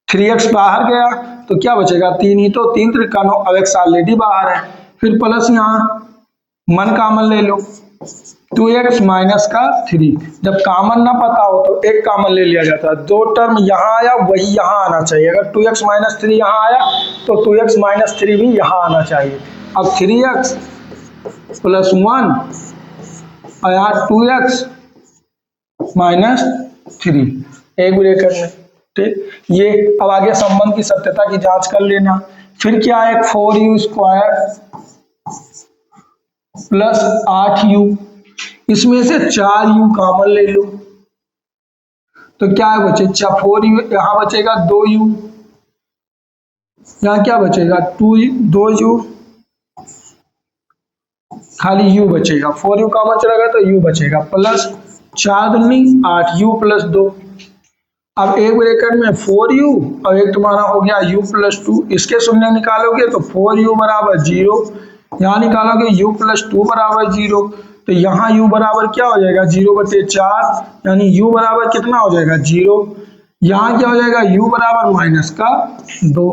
3x बाहर गया तो क्या बचेगा 3 ही, तो 3 त्रिका 9, अब x ऑलरेडी बाहर है, फिर प्लस यहाँ 1 कॉमन ले लो, 2x माइनस का 3, जब कॉमन ना पता हो तो एक कॉमन ले लिया जाता है, 2 टर्म यहाँ आया वही यहाँ आना चाहिए, अगर 2x माइनस 3 यहाँ आया तो 2x माइनस 3 भी यहाँ आना चाहिए। अब 3x प्लस 1 और यहाँ 2x माइनस 3 एक ब्रैकेट में, ठीक। ये अब आगे संबंध की सत्यता की जांच कर लेना। फिर क्या है, 4u² प्लस 8u, इसमें से 4u कॉमन ले लो तो क्या है बचे 4u, यहाँ बचेगा 2u, यहाँ क्या बचेगा 2u, खाली u बचेगा, 4u कॉमन चला गया तो u बचेगा, प्लस 4 दूनी 8u प्लस 2, अब एक ब्रैकेट में 4u और एक तुम्हारा हो गया u प्लस 2, इसके शून्य निकालोगे तो 4u बराबर 0, यहाँ निकालोगे u प्लस 2 बराबर 0, तो यहाँ u बराबर क्या हो जाएगा 0/4, यानी u बराबर कितना हो जाएगा 0, यहाँ क्या हो जाएगा u बराबर माइनस का 2,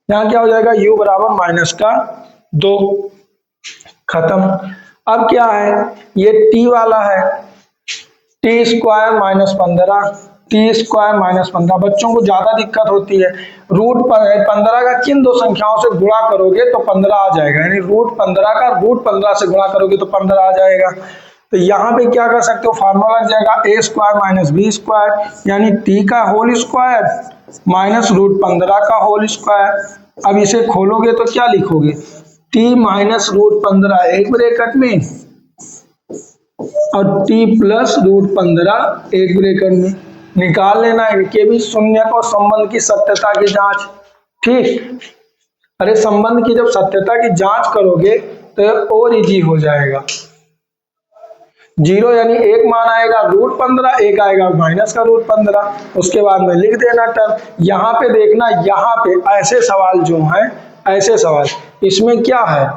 यहाँ क्या हो जाएगा u बराबर माइनस का 2, खत्म। अब क्या है, ये t वाला है, t² -15, t² -15, बच्चों को ज्यादा दिक्कत होती है, रूट 15 का किन दो संख्याओं से गुणा करोगे तो 15 आ जाएगा, यानी रूट 15 का रूट 15 से गुणा करोगे तो 15 आ जाएगा। तो यहाँ पे क्या कर सकते हो, फार्मूला लग जाएगा a² - b², यानी t का होल स्क्वायर माइनस रूट 15 का होल स्क्वायर। अब इसे खोलोगे तो क्या लिखोगे, t माइनस रूट 15 एक ब्रैकेट में और t प्लस रूट 15 एक ब्रैकेट में, निकाल लेना इनके भी शून्य और संबंध की सत्यता की जांच, ठीक। अरे संबंध की जब सत्यता की जांच करोगे तो और इजी हो जाएगा, 0 यानी एक मान आएगा रूट 15, एक आएगा माइनस का रूट 15, उसके बाद में लिख देना टर्म। यहाँ पे देखना, यहाँ पे ऐसे सवाल जो हैं, ऐसे सवाल इसमें क्या है,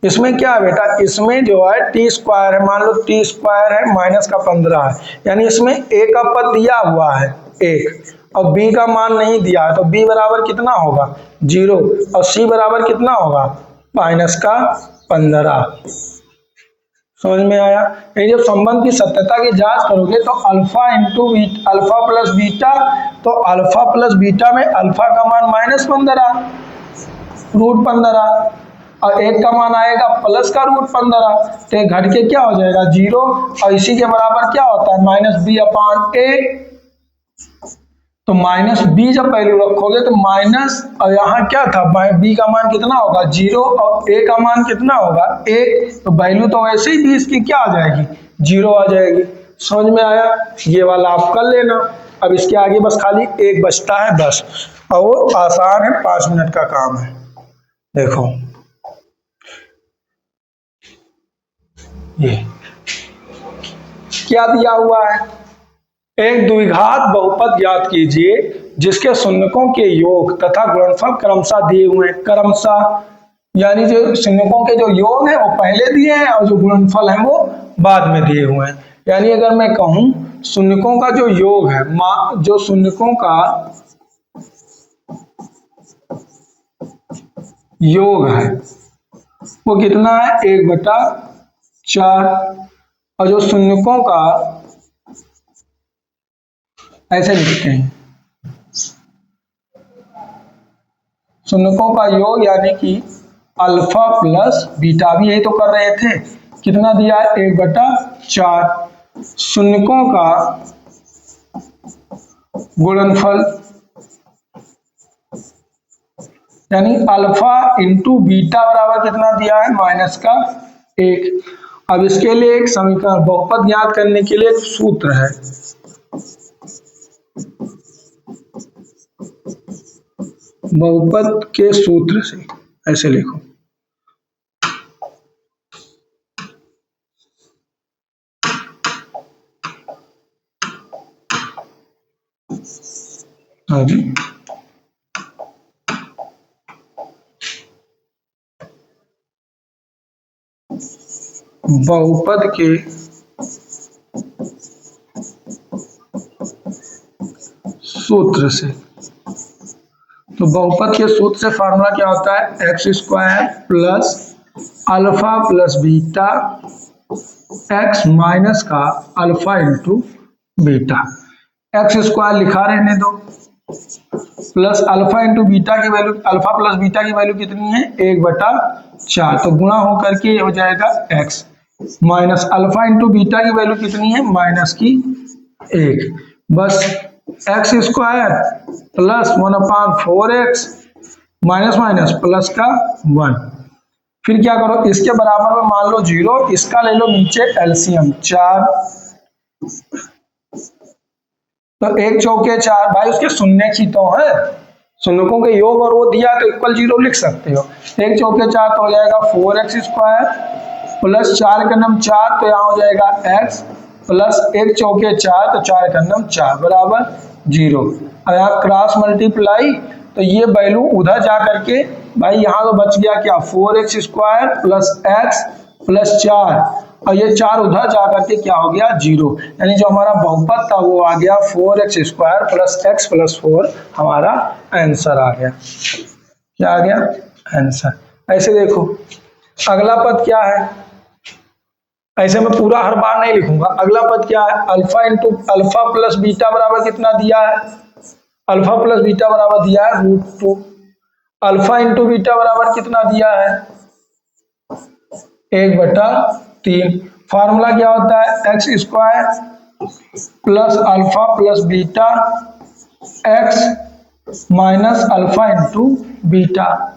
इसमें क्या है बेटा, इसमें जो है t² है, मान लो t² है माइनस का 15 है, यानी इसमें a का पद दिया हुआ है 1 और b का मान नहीं दिया है, तो b बराबर कितना होगा 0 और c बराबर कितना होगा माइनस का 15। समझ में आया। ये जब संबंध की सत्यता की जांच करोगे तो alpha into alpha plus beta, तो अल्फा प्लस बीटा में अल्फा का मान -15 रूट 15 और एक का मान आएगा प्लस का रूट 15, तो घट के क्या हो जाएगा 0 और इसी के बराबर क्या होता है -b/a, तो -b जब वैल्यू रखोगे तो माइनस, और यहाँ क्या था b का मान कितना होगा 0 और a का मान कितना होगा 1, तो वैल्यू तो वैसे ही 20 की क्या आ जाएगी 0 आ जाएगी। समझ में आया, ये वाला आप कर लेना। अब इसके आगे बस खाली एक बचता है बस, और वो आसान है, 5 मिनट का काम है। देखो ये क्या दिया हुआ है, एक द्विघात बहुपद ज्ञात कीजिए जिसके शून्यकों के योग तथा गुणनफल क्रमशः दिए हुए हैं। क्रमशः यानी जो शून्यकों के जो योग है वो पहले दिए हैं और जो गुणनफल है वो बाद में दिए हुए हैं। यानी अगर मैं कहूं शून्यकों का जो योग है, जो शून्यकों का योग है वो कितना है, 1/4। और जो शून्यकों का, ऐसे लिखते हैं, शून्यकों का योग यानी कि अल्फा प्लस बीटा, भी यही तो कर रहे थे। कितना दिया है, 1/4। शून्यकों का गुणनफल यानी अल्फा इंटू बीटा बराबर कितना दिया है, -1। अब इसके लिए एक समीकरण, बहुपद ज्ञात करने के लिए एक सूत्र है। बहुपद के सूत्र से ऐसे लिखो, बहुपद के सूत्र से। तो बहुपद के सूत्र से फार्मूला क्या होता है, x² plus alpha plus beta x minus का अल्फा इंटू बीटा। x² लिखा रहने दो, प्लस अल्फा इंटू बीटा की वैल्यू, अल्फा प्लस बीटा की वैल्यू कितनी है, 1/4। तो गुणा होकर के ये हो जाएगा x, minus alpha into beta की वैल्यू कितनी है, -1। बस x² plus 1/4x minus minus plus का 1। फिर क्या करो, इसके बराबर में मान लो 0, इसका ले लो नीचे एलसीएम 4। तो 1 चौके 4, भाई उसके शून्य ही तो है, शून्यकों के योग और वो दिया तो इक्वल 0 लिख सकते हो। 1 चौके 4 तो हो जाएगा 4x² प्लस 4 का नम 4, तो यहाँ हो जाएगा x प्लस 1 चौके 4, तो 4 का नम 4 बराबर 0। और यहाँ क्रॉस मल्टीप्लाई, तो ये वैल्यू उधर जा करके, भाई यहाँ तो बच गया क्या, 4x² प्लस x प्लस 4, और ये 4 उधर जा करके क्या हो गया, 0। यानी जो हमारा बहुपद था वो आ गया 4x² प्लस x प्लस 4, हमारा आंसर आ गया। क्या आ गया, आंसर। ऐसे देखो अगला पद क्या है, ऐसे मैं पूरा हर बार नहीं लिखूंगा। अगला पद क्या है, alpha into alpha plus beta बराबर कितना दिया है, अल्फा प्लस बीटा बराबर दिया है √2। अल्फा इंटू बीटा बराबर कितना दिया है, 1/3। फार्मूला क्या होता है, x² plus alpha plus beta x minus alpha into beta.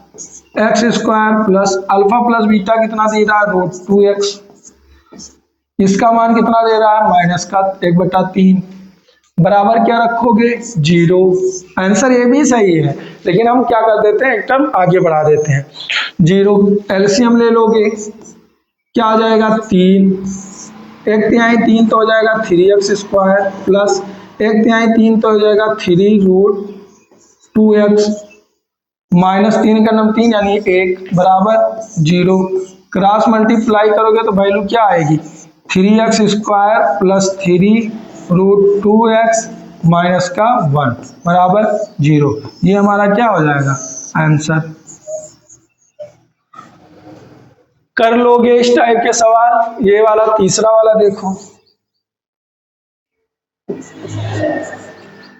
x² plus alpha plus beta कितना दे रहा है, √2x। इसका मान कितना दे रहा है, -1/3। बराबर क्या रखोगे, 0। आंसर ये भी सही है, लेकिन हम क्या कर देते हैं, एक टर्म आगे बढ़ा देते हैं। 0 एलसीएम ले लोगे, क्या आ जाएगा, 3। 1/3 3 तो हो जाएगा 3x² प्लस 1/3 3 तो हो जाएगा 3√2x माइनस 3 का नम 3 यानी 1 बराबर 0। क्रॉस मल्टीप्लाई करोगे तो वैल्यू क्या आएगी, 3x² प्लस 3√2x माइनस का 1 बराबर 0। ये हमारा क्या हो जाएगा, आंसर। कर लोगे इस टाइप के सवाल। ये वाला तीसरा वाला देखो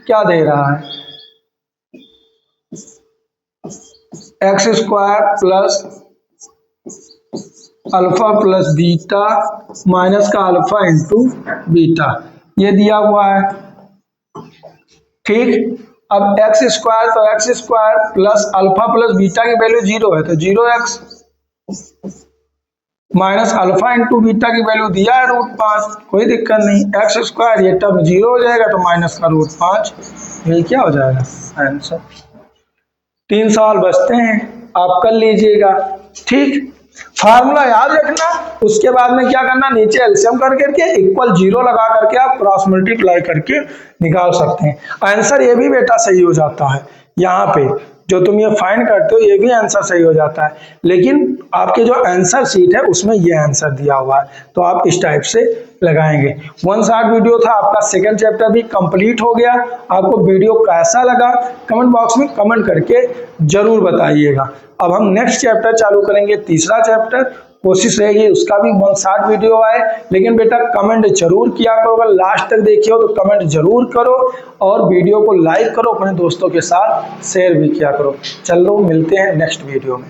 क्या दे रहा है, x² plus alpha plus beta minus का अल्फा इंटू बीटा, ये दिया हुआ है। ठीक, अब x² तो x² plus alpha plus beta की वैल्यू 0 है तो 0x minus alpha into beta की वैल्यू दिया है √5, कोई दिक्कत नहीं। x², ये टर्म 0 हो जाएगा तो माइनस का √5, ये क्या हो जाएगा, आंसर। 3 सवाल बचते हैं, आप कर लीजिएगा। ठीक, फार्मूला याद रखना, उसके बाद में क्या करना, नीचे एलसीएम कर करके इक्वल 0 लगा करके आप क्रॉस मल्टीप्लाई करके निकाल सकते हैं। आंसर ये भी बेटा सही हो जाता है। यहाँ पे जो तुम ये फाइंड करते हो ये भी आंसर सही हो जाता है, लेकिन आपके जो आंसर शीट है उसमें ये आंसर दिया हुआ है, तो आप इस टाइप से लगाएंगे। 1 शॉर्ट वीडियो था, आपका सेकंड चैप्टर भी कंप्लीट हो गया। आपको वीडियो कैसा लगा कमेंट बॉक्स में कमेंट करके जरूर बताइएगा। अब हम नेक्स्ट चैप्टर चालू करेंगे, तीसरा चैप्टर। कोशिश रहेगी उसका भी 1 शॉर्ट वीडियो आए, लेकिन बेटा कमेंट जरूर किया करो। अगर लास्ट तक देखे हो तो कमेंट जरूर करो और वीडियो को लाइक करो, अपने दोस्तों के साथ शेयर भी किया करो। चलो मिलते हैं नेक्स्ट वीडियो में।